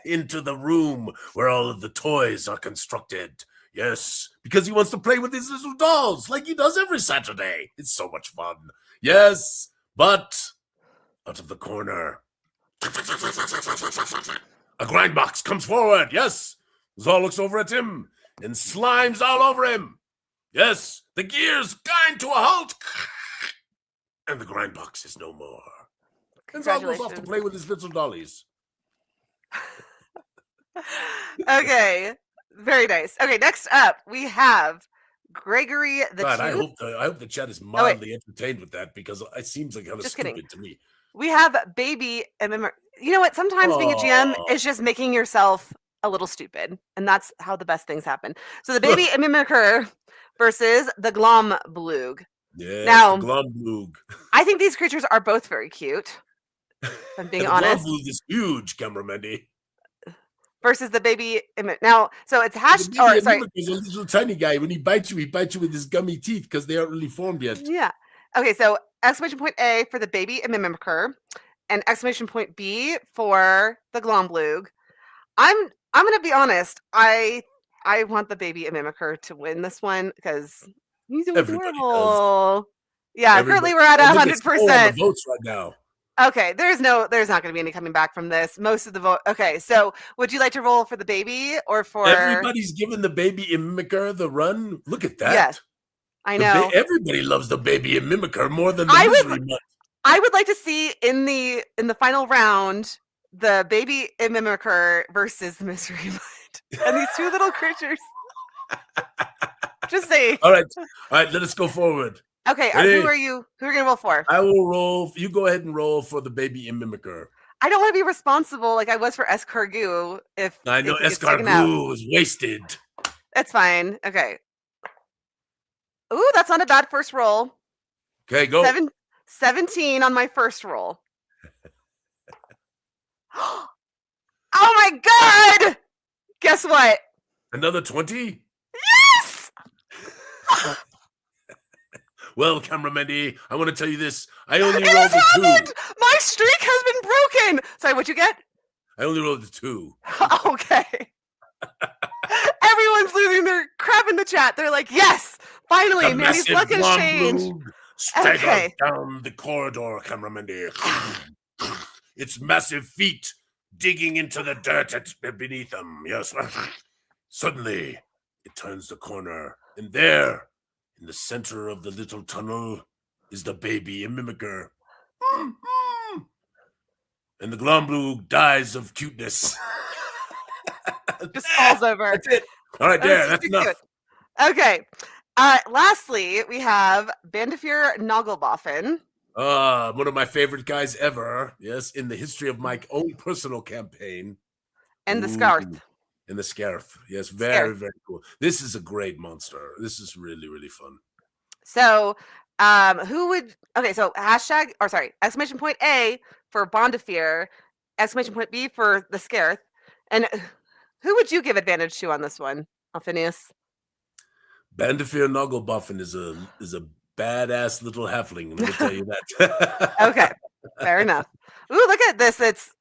B: into the room where all of the toys are constructed. Yes, because he wants to play with his little dolls like he does every Saturday. It's so much fun. Yes, but out of the corner, a grind box comes forward. Yes, Zal looks over at him and slimes all over him. Yes, the gears grind to a halt, and the grind box is no more. And Zal goes off to play with his little dollies.
A: Okay, very nice. Okay, next up we have Gregory the
B: God,
A: Tooth.
B: I hope the chat is mildly entertained with that, because it seems like kind of stupid to me.
A: We have Baby MM. You know what? Sometimes being a GM is just making yourself a little stupid, and that's how the best things happen. So the Baby Mimicker versus the Glomblug.
B: Yes,
A: now,
B: the Glomblug.
A: I think these creatures are both very cute. If I'm being honest.
B: The Glomblug is huge, Cameramendi.
A: Versus the Baby now, so it's hashed. Or sorry,
B: he's a little tiny guy. When he bites you with his gummy teeth because they aren't really formed yet.
A: Yeah. Okay, so exclamation point A for the Baby Mimicker, and exclamation point B for the Glomblug. I'm gonna be honest. I want the Baby Mimicker to win this one because he's adorable. Yeah, currently we're at 100%.
B: Votes right now.
A: Okay, there's not going to be any coming back from this. Most of the vote. Okay, so would you like to roll for the baby or for?
B: Everybody's giving the Baby Mimicker the run. Look at that.
A: Yes, I know.
B: Everybody loves the Baby Mimicker more than the Misery Mutt.
A: I would like to see in the final round the Baby Mimicker versus the Misery Mutt and these two little creatures. Just saying.
B: All right, let us go forward.
A: Okay, who are you going to roll for?
B: I will roll. You go ahead and roll for the Baby Mimicker.
A: I don't want to be responsible like I was for Escargot.
B: I know Escargot is wasted.
A: That's fine. Okay. Ooh, that's not a bad first roll.
B: Okay, go.
A: 17 on my first roll. Oh my god! Guess what?
B: Another 20?
A: Yes!
B: Well, Cameramendi, I want to tell you this. I only rolled a 2.
A: My streak has been broken. Sorry, what'd you get?
B: I only rolled a 2.
A: Okay. Everyone's losing their crap in the chat. They're like, yes, finally, Mandy's luck has changed.
B: Staggered down the corridor, Cameramendi. Its massive feet digging into the dirt beneath them. Yes. Suddenly, it turns the corner, and there, in the center of the little tunnel, is the Baby Mimicker. And the Glomblug dies of cuteness.
A: Just falls over.
B: That's it. All right, that's enough.
A: Cute. Okay. Lastly, we have Bandifir Nagelboffen.
B: One of my favorite guys ever. Yes, in the history of my own personal campaign.
A: And the Scarf.
B: And the Scarf. Yes, very cool. This is a great monster. This is really, really fun.
A: So, who would... Okay, so exclamation point A for Bandifir, exclamation point B for the Scarf. And who would you give advantage to on this one, Alphinius?
B: Bandifir Nagelboffen is a badass little halfling. Let me tell you that.
A: Okay, fair enough. Ooh, look at this. It's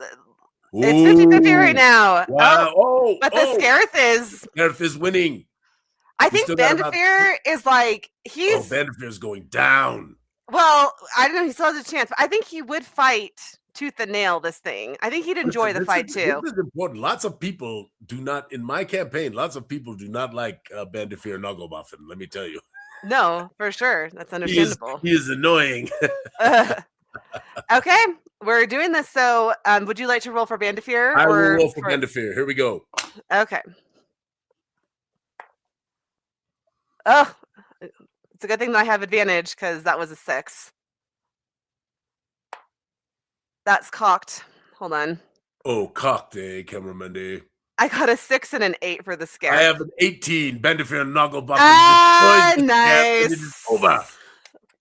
A: 50-50 right now.
B: Wow.
A: But the
B: Scarf is winning.
A: I think Bandifir is like
B: Bandifir is going down.
A: Well, I don't know. He still has a chance, but I think he would fight tooth and nail this thing. I think he'd enjoy the fight too.
B: This is important. Lots of people do not, in my campaign, do not like Bandifir Nagelboffen, let me tell you.
A: No, for sure. That's understandable.
B: He is annoying.
A: Okay, we're doing this. So would you like to roll for Bandifir?
B: I will roll for Bandifir. Here we go.
A: Okay. Oh, it's a good thing that I have advantage because that was a 6. That's cocked. Hold on.
B: Oh, cocked, Cameramendi.
A: I got a 6 and an 8 for the scare.
B: I have an 18. Benderfield Nugglebuffin
A: Ah,
B: destroys the scare, and it is
A: nice.
B: over.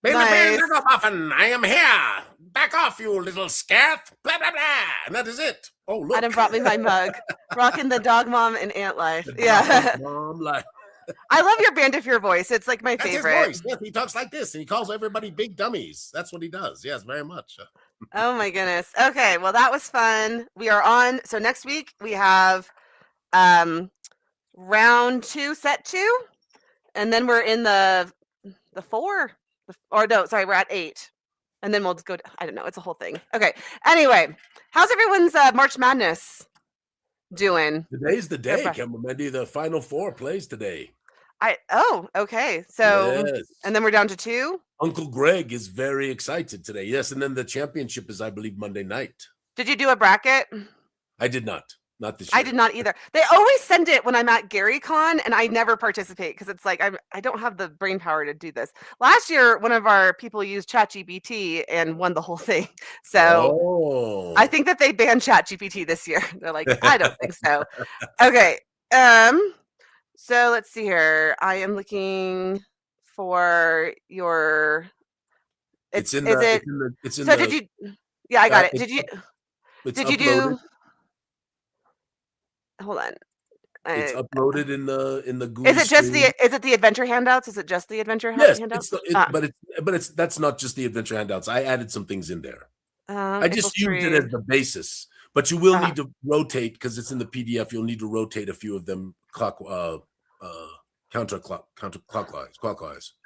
B: Benderfield
A: Nice.
B: Nugglebuffin, I am here. Back off, you little scath. Blah, blah, blah. And that is it. Oh, look.
A: Adam brought me my mug. Rocking the dog mom and ant life.
B: The
A: Yeah.
B: Mom life.
A: I love your Bandifear voice. It's like my
B: That's
A: favorite.
B: his voice. Yes, he talks like this, and he calls everybody big dummies. That's what he does. Yes, very much.
A: Oh my goodness. Okay, well that was fun. We are on. So next week we have round 2, set 2, and then we're in the 4. Or no, sorry, we're at 8. And then we'll just go. I don't know. It's a whole thing. Okay. Anyway, how's everyone's March Madness doing?
B: Today's the day, Mendy. The Final Four plays today.
A: Okay. So,
B: yes.
A: And then we're down to 2.
B: Uncle Greg is very excited today. Yes, and then the championship is, I believe, Monday night.
A: Did you do a bracket?
B: I did not. Not this year.
A: I did not either. They always send it when I'm at GaryCon, and I never participate because it's like I don't have the brain power to do this. Last year, one of our people used ChatGPT and won the whole thing. So I think that they banned ChatGPT this year. They're like, I don't think so. Okay. So let's see here. I am looking for your.
B: It's in
A: so
B: the.
A: Did you? Yeah, I got it. Did you? Did you do? Hold on.
B: It's uploaded in the Gooey.
A: Is it just is it the adventure handouts? Is it just the adventure handouts?
B: But that's not just the adventure handouts. I added some things in there. I just used it as the basis. But you will need to rotate because it's in the PDF. You'll need to rotate a few of them counterclockwise.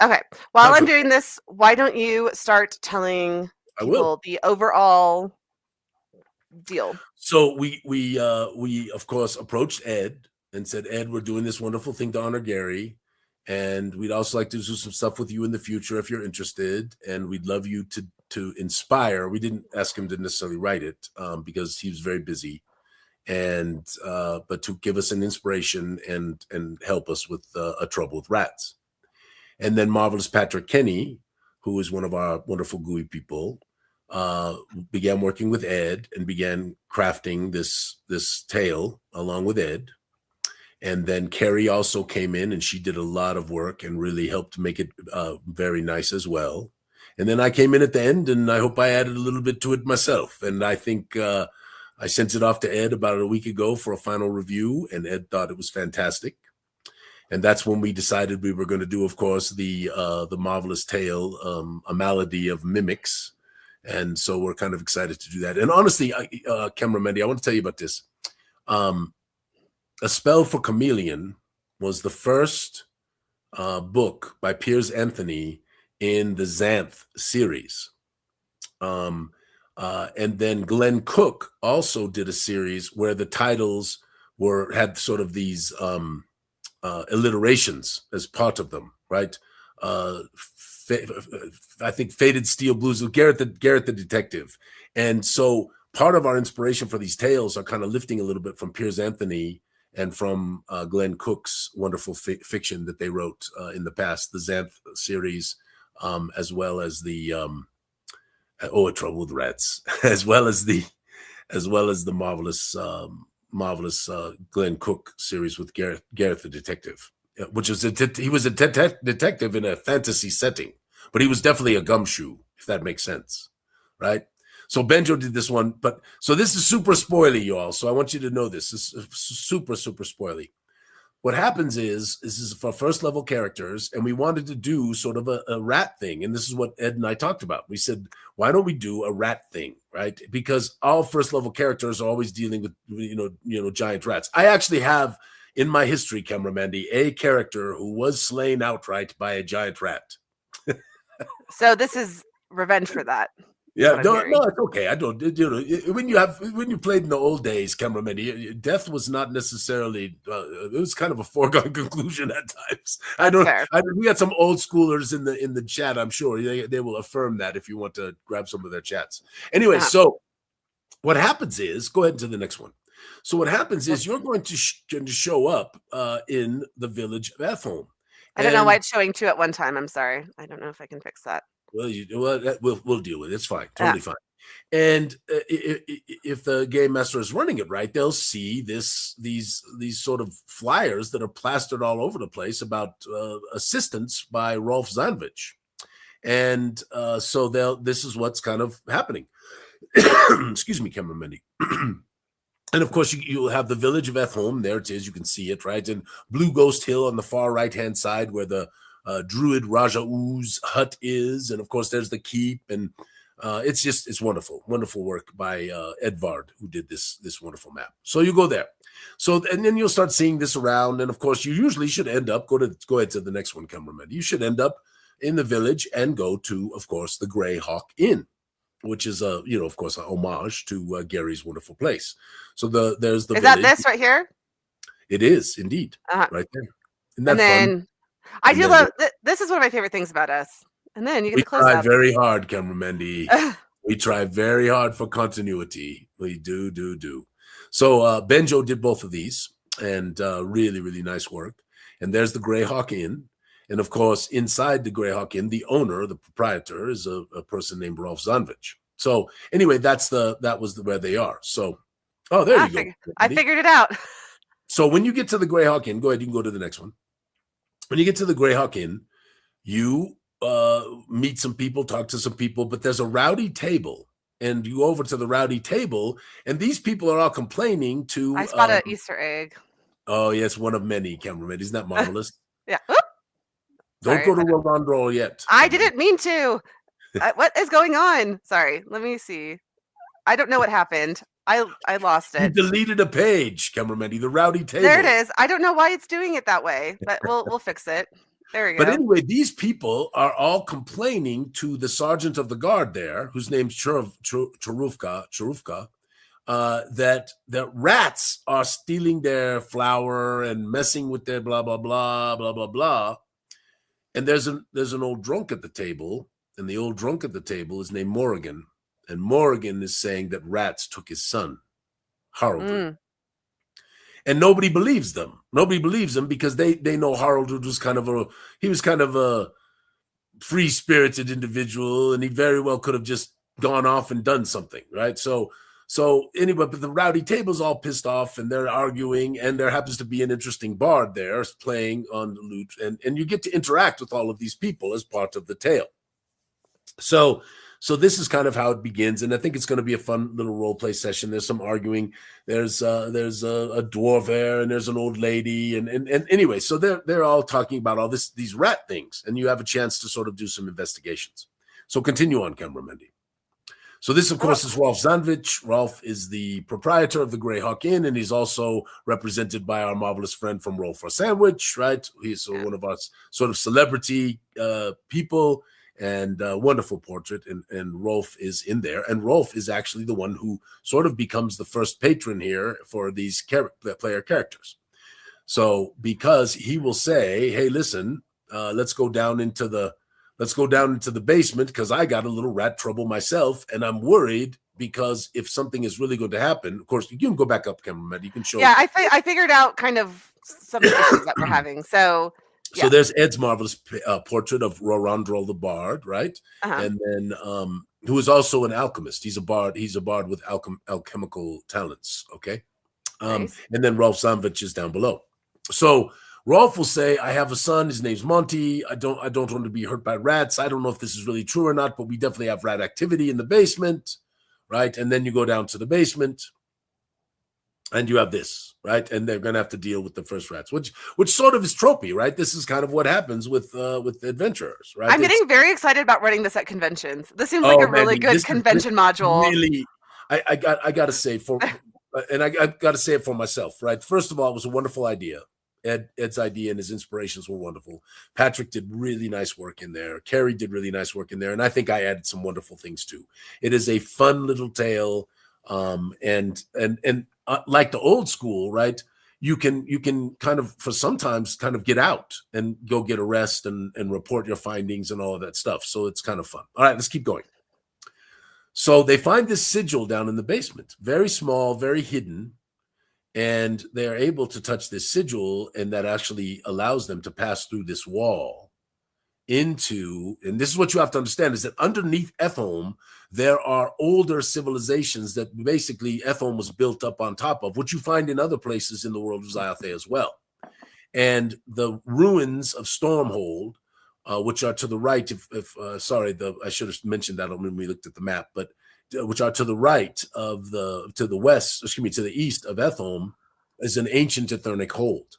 A: Okay. While I'm doing this, why don't you start telling people the overall deal?
B: So we of course approached Ed and said, Ed, we're doing this wonderful thing to honor Gary, and we'd also like to do some stuff with you in the future if you're interested, and we'd love you to inspire. We didn't ask him to necessarily write it because he was very busy, and but to give us an inspiration and help us with a trouble with rats. And then Marvelous Patrick Kenny, who is one of our wonderful Gooey people, began working with Ed and began crafting this tale along with Ed. And then Carrie also came in and she did a lot of work and really helped make it very nice as well. And then I came in at the end, and I hope I added a little bit to it myself. And I think I sent it off to Ed about a week ago for a final review, and Ed thought it was fantastic. And that's when we decided we were going to do, of course, the marvelous tale, A Malady of Mimics. And so we're kind of excited to do that. And honestly, Cameron Mendy, I want to tell you about this. A Spell for Chameleon was the first book by Piers Anthony in the Xanth series. And then Glenn Cook also did a series where the titles had sort of these alliterations as part of them, right? I think Faded Steel Blues with Garrett the Detective. And so part of our inspiration for these tales are kind of lifting a little bit from Piers Anthony and from Glenn Cook's wonderful fiction that they wrote in the past, the Xanth series, as well as the A Trouble with Rats, as well as the marvelous Glenn Cook series with Garrett the Detective, which was he was a detective in a fantasy setting, but he was definitely a gumshoe, if that makes sense, right? So Benjo did this one, but so this is super spoily, y'all. So I want you to know this. This is super spoily. What happens is this is for first level characters, and we wanted to do sort of a rat thing. And this is what Ed and I talked about. We said, why don't we do a rat thing, right? Because all first level characters are always dealing with giant rats. I actually have in my history, Cameron Mandy, a character who was slain outright by a giant rat.
A: So this is revenge for that.
B: Yeah, no, it's okay. I don't. When you played in the old days, cameraman, death was not necessarily. It was kind of a foregone conclusion at times. We got some old schoolers in the chat. I'm sure they will affirm that if you want to grab some of their chats. Anyway, So what happens is, go ahead to the next one. So what happens is you're going to show up in the village of Athholm.
A: I don't know why it's showing 2 at one time. I'm sorry. I don't know if I can fix that.
B: Well, we'll deal with it. It's fine. Totally fine. And if the game master is running it right, they'll see these sort of flyers that are plastered all over the place about assistance by Rolf Zanvich. And so this is what's kind of happening. Excuse me, Cameron Mendy. And of course, you'll have the village of Ethholm. There it is. You can see it, right? And Blue Ghost Hill on the far right-hand side where the Druid Raja Oo's hut is. And of course, there's the keep. And it's wonderful. Wonderful work by Edvard, who did this wonderful map. So you go there. So, and then you'll start seeing this around. And of course, you usually should end up, go ahead to the next one, cameraman. You should end up in the village and go to, of course, the Grey Hawk Inn, which is of course, a homage to Gary's wonderful place. So there's the
A: Is
B: village.
A: that this right here?
B: It is indeed right there. Isn't that
A: and then
B: fun?
A: I do love this is one of my favorite things about us. And then you get the close up.
B: We try very hard, Cameron Mendy. We try very hard for continuity. We do. So Benjo did both of these, and really, really nice work. And there's the Grey Hawk Inn. And of course, inside the Grey Hawk Inn, the owner, the proprietor, is a person named Rolf Zanvich. So anyway, that was where they are. So, there you go.
A: I figured it out.
B: So when you get to the Grey Hawk Inn, go ahead, you can go to the next one. When you get to the Grey Hawk Inn, you meet some people, talk to some people, but there's a rowdy table. And you go over to the rowdy table, and these people are all complaining to...
A: I spot an Easter egg.
B: Oh, yes, one of many, cameraman. Isn't that marvelous?
A: Yeah.
B: Don't go to Rondrol yet.
A: I didn't mean to. What is going on? Sorry. Let me see. I don't know what happened. I lost it.
B: You deleted a page, cameraman. The rowdy table.
A: There it is. I don't know why it's doing it that way, but we'll fix it. There we go.
B: But anyway, these people are all complaining to the sergeant of the guard there, whose name's Cherufka, that rats are stealing their flour and messing with their blah, blah, blah, blah, blah, blah. And there's an old drunk at the table, and the old drunk at the table is named Morrigan. And Morrigan is saying that rats took his son, Harold. And nobody believes them. Nobody believes them because they know Harold was kind of a free-spirited individual, and he very well could have just gone off and done something, right? So anyway, but the rowdy table's all pissed off, and they're arguing, and there happens to be an interesting bard there playing on the lute, and you get to interact with all of these people as part of the tale. So this is kind of how it begins, and I think it's going to be a fun little role play session. There's some arguing. There's a dwarf there, and there's an old lady, and anyway, so they're all talking about all these rat things, and you have a chance to sort of do some investigations. So continue on, Cameron Mendy. So this, of course, is Rolf Zanvich. Rolf is the proprietor of the Grey Hawk Inn, and he's also represented by our marvelous friend from Roll for Sandwich, right? He's one of our sort of celebrity people, and wonderful portrait, and Rolf is in there. And Rolf is actually the one who sort of becomes the first patron here for these player characters. So because he will say, hey, listen, let's go down into the basement because I got a little rat trouble myself, and I'm worried because if something is really going to happen, of course, you can go back up, cameraman. You can show.
A: Yeah, I figured out kind of some of the issues that we're having. So
B: there's Ed's marvelous portrait of Rorandrol the Bard, right? And then who is also an alchemist. He's a bard. He's a bard with alchemical talents. Okay, nice. And then Rolf Zanvich is down below. So Rolf will say, I have a son, his name's Monty. I don't want to be hurt by rats. I don't know if this is really true or not, but we definitely have rat activity in the basement, right? And then you go down to the basement and you have this, right? And they're going to have to deal with the first rats, which sort of is tropey, right? This is kind of what happens with adventurers, right?
A: I'm getting very excited about running this at conventions. This seems like a really good convention module.
B: Really, I got to say I got to say it for myself, right? First of all, it was a wonderful idea. Ed's idea and his inspirations were wonderful. Patrick did really nice work in there. Carrie did really nice work in there. And I think I added some wonderful things too. It is a fun little tale. And like the old school, right? You can kind of, for sometimes, kind of get out and go get a rest and report your findings and all of that stuff. So it's kind of fun. All right, let's keep going. So they find this sigil down in the basement, very small, very hidden. And they're able to touch this sigil, and that actually allows them to pass through this wall into, and this is what you have to understand, is that underneath Ethome, there are older civilizations that basically Ethome was built up on top of, which you find in other places in the world of Zyathé as well. And the ruins of Stormhold, which are to the right, I should have mentioned that when we looked at the map, but which are to the right of to the east of Ethome, is an ancient Ethernic hold.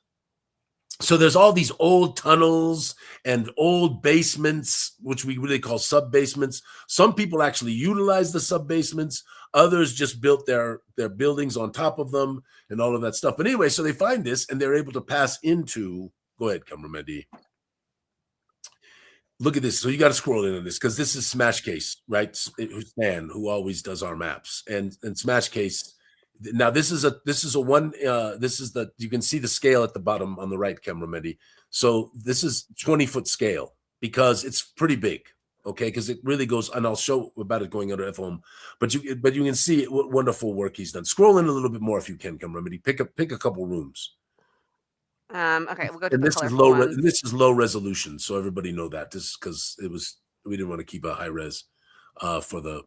B: So there's all these old tunnels and old basements, which we really call sub-basements. Some people actually utilize the sub-basements. Others just built their buildings on top of them and all of that stuff. But anyway, so they find this and they're able to pass into, go ahead, Camera Mendy. Look at this. So you got to scroll in on this because this is Smash Case, right? Stan, who always does our maps. And Smash Case. Now you can see the scale at the bottom on the right, Camera Mendy. So this is 20-foot scale because it's pretty big, okay? Because it really goes, and I'll show about it going under Ethome, but you can see what wonderful work he's done. Scroll in a little bit more if you can, Camera Mendy. Pick a couple rooms.
A: Okay, we'll go to the
B: this
A: colorful ones.
B: This is low resolution, so everybody know that. This is because we didn't want to keep a high res for the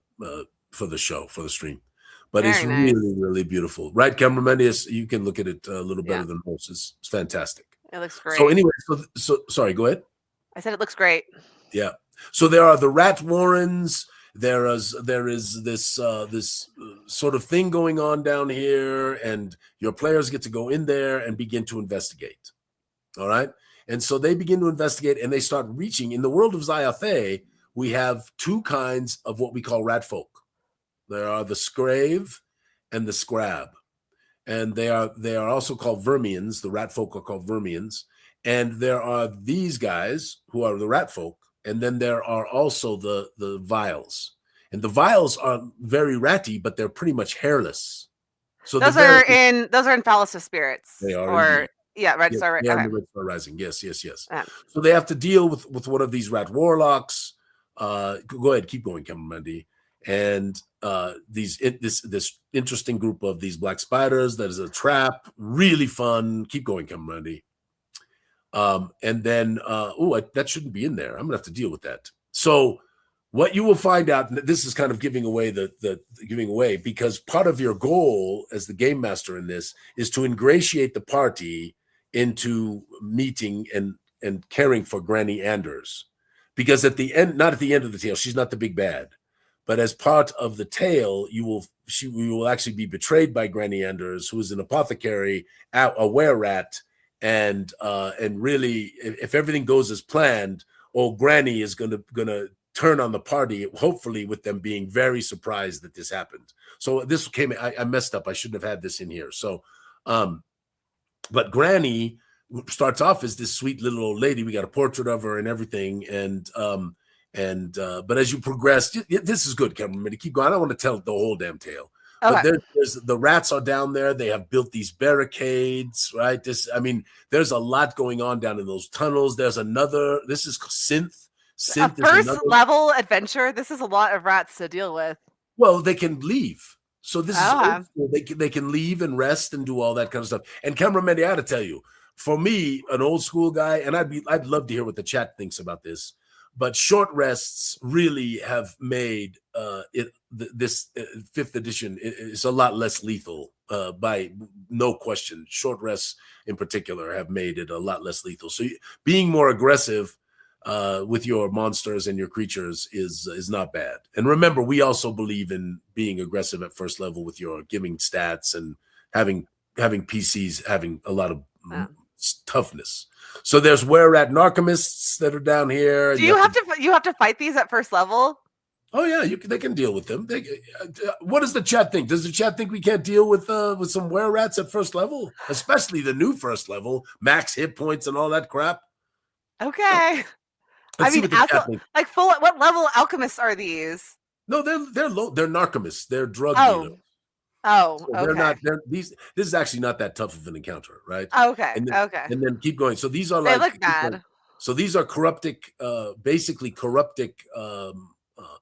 B: show, for the stream. But it's really, really beautiful. Right, Camera Mendy? You can look at it a little better than most. It's fantastic.
A: It looks great.
B: So anyway, so sorry, go ahead.
A: I said it looks great.
B: Yeah. So there are the rat warrens. There is this sort of thing going on down here, and your players get to go in there and begin to investigate. All right. And so they begin to investigate, and they start reaching. In the world of Zyathé, we have two kinds of what we call rat folk. There are the Scrave and the Scrab, and they are also called Vermians. The rat folk are called Vermians, and there are these guys who are the rat folk, and then there are also the Vials, and the Vials are very ratty, but they're pretty much hairless. So
A: those are in Phallus of Spirits.
B: They are,
A: or yeah, Red Star.
B: Yeah,
A: okay.
B: the Red Star Rising. Yes. So they have to deal with one of these rat warlocks. Go ahead, keep going, Camera Mendy. And this interesting group of these black spiders that is a trap, really fun. Keep going, Camera Mendy. And then that shouldn't be in there. I'm gonna have to deal with that. So what you will find out, this is kind of giving away because part of your goal as the game master in this is to ingratiate the party into meeting and caring for Granny Anders, because at the end, not at the end of the tale, she's not the big bad. But as part of the tale, you will actually be betrayed by Granny Anders, who is an apothecary, a were-rat, and really, if everything goes as planned, old Granny is gonna turn on the party, hopefully with them being very surprised that this happened. So this I messed up. I shouldn't have had this in here. So, but Granny starts off as this sweet little old lady. We got a portrait of her and everything, but as you progress, this is good, Camera Mendy. Keep going. I don't want to tell the whole damn tale. Okay. But there's the rats are down there. They have built these barricades, right? There's a lot going on down in those tunnels. This is Synth.
A: A first level adventure. This is a lot of rats to deal with.
B: Well, they can leave. So this is old school. They can leave and rest and do all that kind of stuff. And Camera Mendy, I got to tell you, for me, an old school guy, and I'd love to hear what the chat thinks about this. But short rests really have made this 5th edition is a lot less lethal, by no question. Short rests in particular have made it a lot less lethal. So being more aggressive with your monsters and your creatures is not bad. And remember, we also believe in being aggressive at first level with your giving stats and having PCs having a lot of toughness. So there's were-rat narcomists that are down here.
A: Do you have to fight these at first level?
B: Oh yeah, they can deal with them. What does the chat think? Does the chat think we can't deal with some were-rats at first level, especially the new first level, max hit points and all that crap?
A: Okay. What level alchemists are these?
B: No, they're low. They're narcomists. They're drug dealers.
A: Oh,
B: so
A: okay.
B: This is actually not that tough of an encounter, right?
A: Okay.
B: And then keep going. So these are
A: they look bad.
B: So these are basically corruptic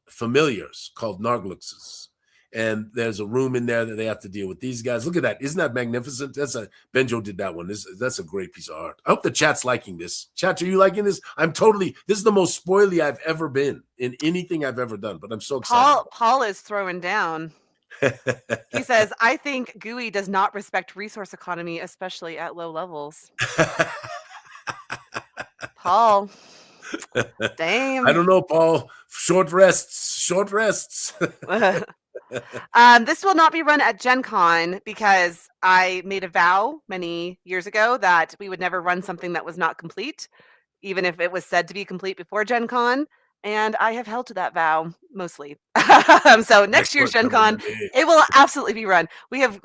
B: familiars called Nargluxes. and there's a room in there that they have to deal with these guys. Look at that. Isn't that magnificent? Benjo did that one. That's a great piece of art. I hope the chat's liking this. Chat, are you liking this? This is the most spoily I've ever been in anything I've ever done, but I'm so excited.
A: Paul is throwing down. He says, I think Gooey does not respect resource economy, especially at low levels. Paul. Damn.
B: I don't know, Paul. Short rests.
A: This will not be run at Gen Con because I made a vow many years ago that we would never run something that was not complete, even if it was said to be complete before Gen Con. And I have held to that vow mostly. So next year's Gen Con, it will absolutely be run. We have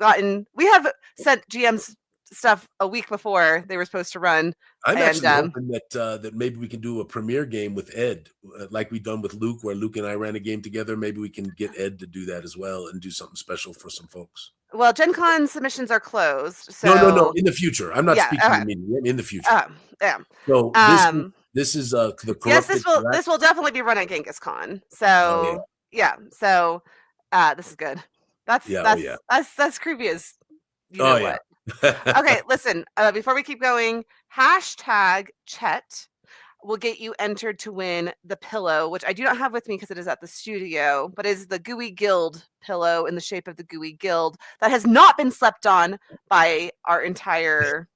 A: sent GMs stuff a week before they were supposed to run.
B: I'm actually hoping that maybe we can do a premiere game with Ed, like we've done with Luke, where Luke and I ran a game together. Maybe we can get Ed to do that as well and do something special for some folks.
A: Well, Gen Con submissions are closed. So
B: no. In the future, I'm not speaking immediately. In the future.
A: Yeah.
B: So this is the corrupted.
A: Yes, this will definitely be run at Genghis Con. So So this is good. That's creepy as you know what. Okay, listen, before we keep going, #Chet will get you entered to win the pillow, which I do not have with me because it is at the studio, but is the Gooey Guild pillow in the shape of the Gooey Guild that has not been slept on by our entire...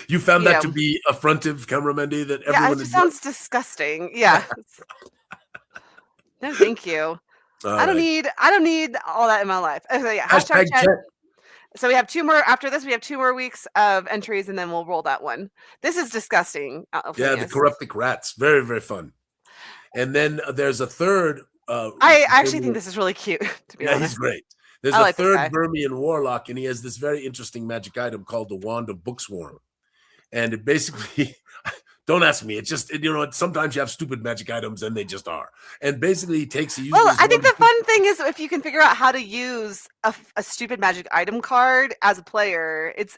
B: You found that to be affrontive, Cameramendi, that everyone...
A: Yeah, it just sounds disgusting. Yeah. No, thank you. I don't need all that in my life. So yeah, #Chet. So we have 2 more after this. We have 2 more weeks of entries, and then we'll roll that one. This is disgusting.
B: Yeah, the corruptic rats, very, very fun. And then there's a third.
A: I actually think this is really cute. To be honest,
B: he's great. There's a third Burmian warlock, and he has this very interesting magic item called the Wand of Bookswarm, and it basically. Don't ask me. It's just, sometimes you have stupid magic items and they just are. And basically he uses
A: I think the fun thing is if you can figure out how to use a stupid magic item card as a player, I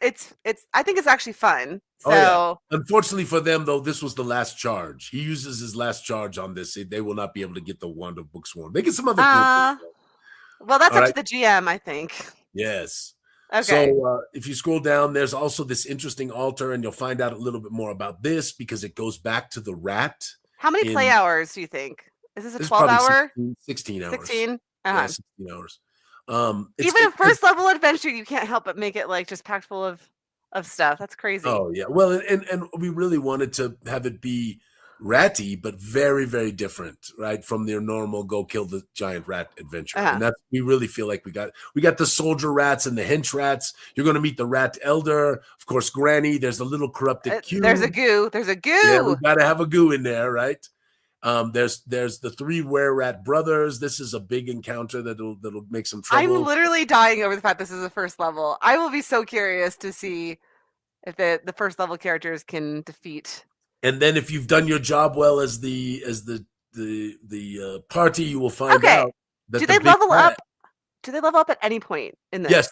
A: think it's actually fun. So
B: Unfortunately for them though, this was the last charge. He uses his last charge on this. They will not be able to get the Wand of Bookswarm. They get some other
A: well, that's up to the GM, I think.
B: Yes.
A: Okay.
B: So if you scroll down, there's also this interesting altar, and you'll find out a little bit more about this because it goes back to the rat.
A: How many play hours do you think? Is this a 12-hour?
B: 16 hours.
A: 16?
B: Yeah, 16 hours.
A: Even a first level adventure, you can't help but make it like just packed full of stuff. That's crazy.
B: Oh, yeah. Well, and we really wanted to have it be ratty, but very, very different, right, from their normal go kill the giant rat adventure. And that's, we really feel like we got the soldier rats and the hench rats. You're going to meet the rat elder, of course, Granny. There's a little corrupted cube.
A: There's a goo.
B: Yeah, we got to have a goo in there, right? There's the 3 were-rat brothers. This is a big encounter that'll make some trouble.
A: I'm literally dying over the fact this is a first level. I will be so curious to see if the first level characters can defeat.
B: And then if you've done your job well as the party, you will find out that
A: do they level up? Do they level up at any point in this?
B: Yes,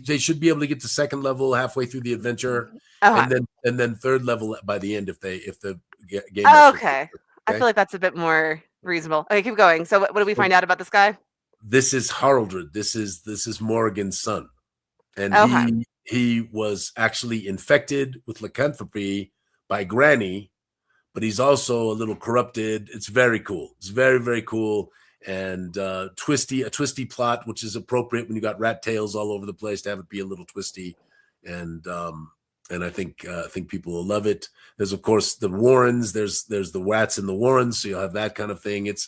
B: they should be able to get to 2nd level halfway through the adventure, and then 3rd level by the end if the game.
A: Okay, I feel like that's a bit more reasonable. Okay, keep going. So what do we find out about this guy?
B: This is Haraldred. This is Morrigan's son, and he was actually infected with lycanthropy by Granny, but he's also a little corrupted. It's very cool. It's very, very cool. And a twisty plot, which is appropriate when you got rat tails all over the place to have it be a little twisty. And I think people will love it. There's of course the Warrens. There's the rats in the Warrens, so you'll have that kind of thing. It's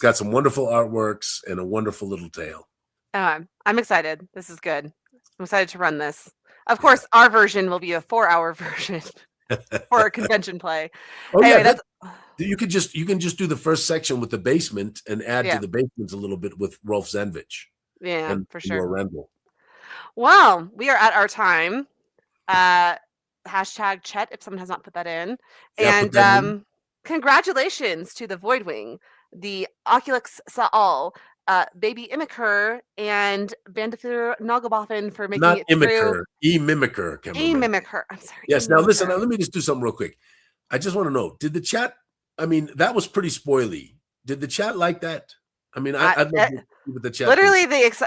B: got some wonderful artworks and a wonderful little tale.
A: I'm excited. This is good. I'm excited to run this. Of course, our version will be a 4-hour version. For a convention play.
B: You can just do the first section with the basement and add to the basement a little bit with Rolf Zanvich.
A: Yeah, for sure.
B: Rendell.
A: Well, we are at our time. #Chet if someone has not put that in. And congratulations to the Voidwing, the Oculus Saal, Baby Imiker, and Bandithur Nagaboffin for making it through.
B: Mimiker.
A: Mimiker. I'm sorry.
B: Yes. Now listen. Let me just do something real quick. I just want to know: did the chat? I mean, that was pretty spoily. Did the chat like that? I mean, I'd love to see what the chat
A: literally
B: thinks.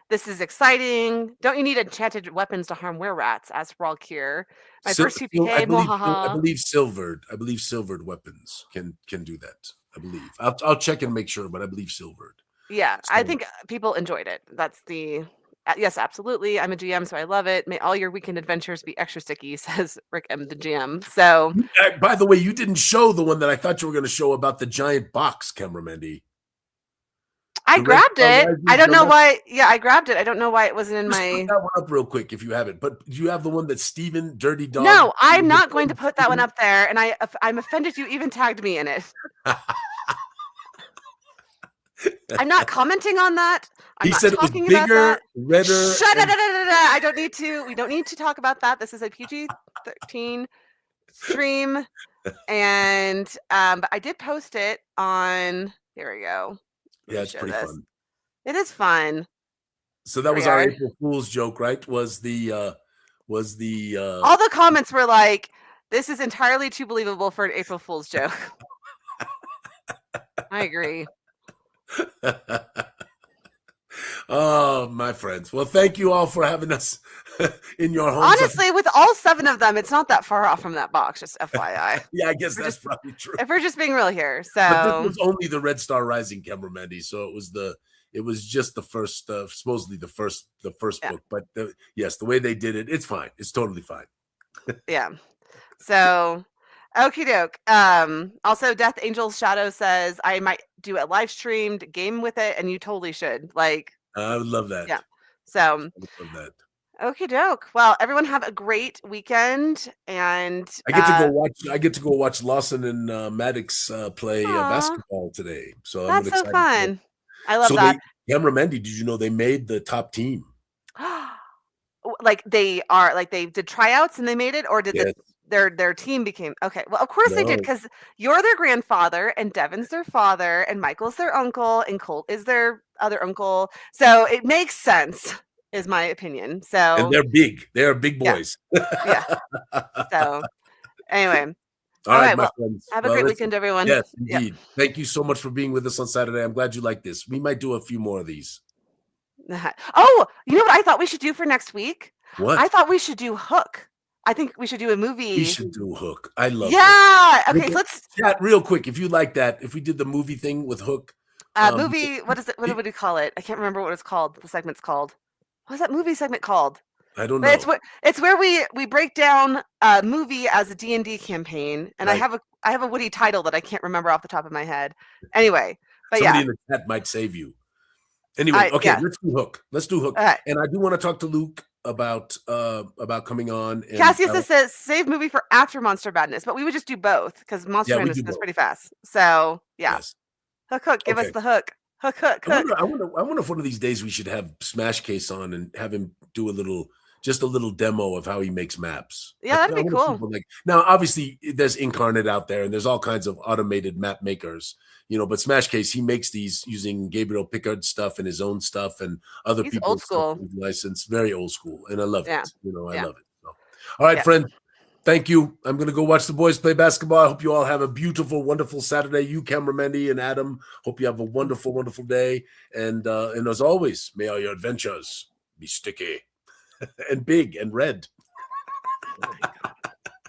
A: this is exciting. Don't you need enchanted weapons to harm were-rats? Asked Kier. My first
B: I
A: TPK, mwahaha.
B: believe silvered weapons can do that. I believe. I'll check and make sure, but I believe silvered.
A: Yeah,
B: So,
A: I think people enjoyed it. That's the yes, absolutely. I'm a GM, so I love it. May all your weekend adventures be extra sticky, says Rick M, the GM. So,
B: by the way, you didn't show the one that I thought you were going to show about the giant box, cameraman.
A: I grabbed it. I don't know why. Yeah, I grabbed it. I don't know why it wasn't in my.
B: Put that one up real quick if you have it. But do you have the one that Steven Dirty Dog?
A: No, I'm not going to put that one up there. And I'm offended you even tagged me in it. I'm not commenting on that. I'm not talking about that.
B: Redder.
A: Shut up! I don't need to. We don't need to talk about that. This is a PG-13 stream, and but I did post it on. Here we go.
B: Yeah, it's pretty fun.
A: It is fun.
B: So that was our April Fool's joke, right? Was the all
A: the comments were like, "This is entirely too believable for an April Fool's joke." I agree.
B: Oh, my friends. Well, thank you all for having us in your homes.
A: Honestly, with all 7 of them, it's not that far off from that box, just FYI.
B: Yeah, I guess that's probably true.
A: If we're just being real here. So
B: but this was only the Red Star Rising, cameraman. So it was just the first supposedly the first book. But yes, the way they did it, it's fine. It's totally fine.
A: Yeah. So okie doke. Also, Death Angel's Shadow says I might do a live streamed game with it, and you totally should. Like,
B: I would love that.
A: Yeah. So
B: I would love that.
A: Okie doke. Well, everyone have a great weekend, and
B: I get to go watch Lawson and Maddox play basketball today. So
A: that's
B: I'm excited.
A: So fun. I love that.
B: Cameraman, did you know they made the top team?
A: Like they did tryouts and they made it, or did their team became okay? Well, of course they did, because you're their grandfather and Devin's their father and Michael's their uncle and Colt is their other uncle. So it makes sense, is my opinion. So
B: and they're big. They are big boys.
A: Yeah. So anyway.
B: All right, my friends.
A: Have a great weekend, everyone.
B: Yes, indeed. Yeah. Thank you so much for being with us on Saturday. I'm glad you like this. We might do a few more of these.
A: Oh, you know what I thought we should do for next week?
B: What?
A: I thought we should do Hook. I think we should do a movie.
B: We should do Hook. I love
A: Hook. Okay, so let's
B: chat real quick. If you like that, if we did the movie thing with Hook.
A: Movie, what is it? What would you call it? I can't remember what it's called. The segment's called. What's that movie segment called?
B: I don't know.
A: It's where we break down a movie as a D&D campaign, and right. I have a witty title that I can't remember off the top of my head. Anyway, but
B: somebody in the chat might save you. Anyway, okay, let's do Hook. Let's do Hook.
A: Right.
B: And I do want to talk to Luke about coming on. And,
A: Cassius says save movie for after Monster Madness, but we would just do both because Monster Madness goes pretty fast. So yeah, yes. Hook, give us the hook. Hook.
B: I wonder if one of these days we should have Smash Case on and have him do a little demo of how he makes maps.
A: Yeah, that'd be cool.
B: Now, obviously, there's Incarnate out there, and there's all kinds of automated map makers, but Smash Case, he makes these using Gabriel Pickard stuff and his own stuff and other people's
A: old school
B: license, very old school, and I love it. I love it. So, all right,
A: yeah.
B: friend. Thank you. I'm going to go watch the boys play basketball. I hope you all have a beautiful, wonderful Saturday. You, cameraman and Adam, hope you have a wonderful, wonderful day. And as always, may all your adventures be sticky and big and red.
A: Oh my God.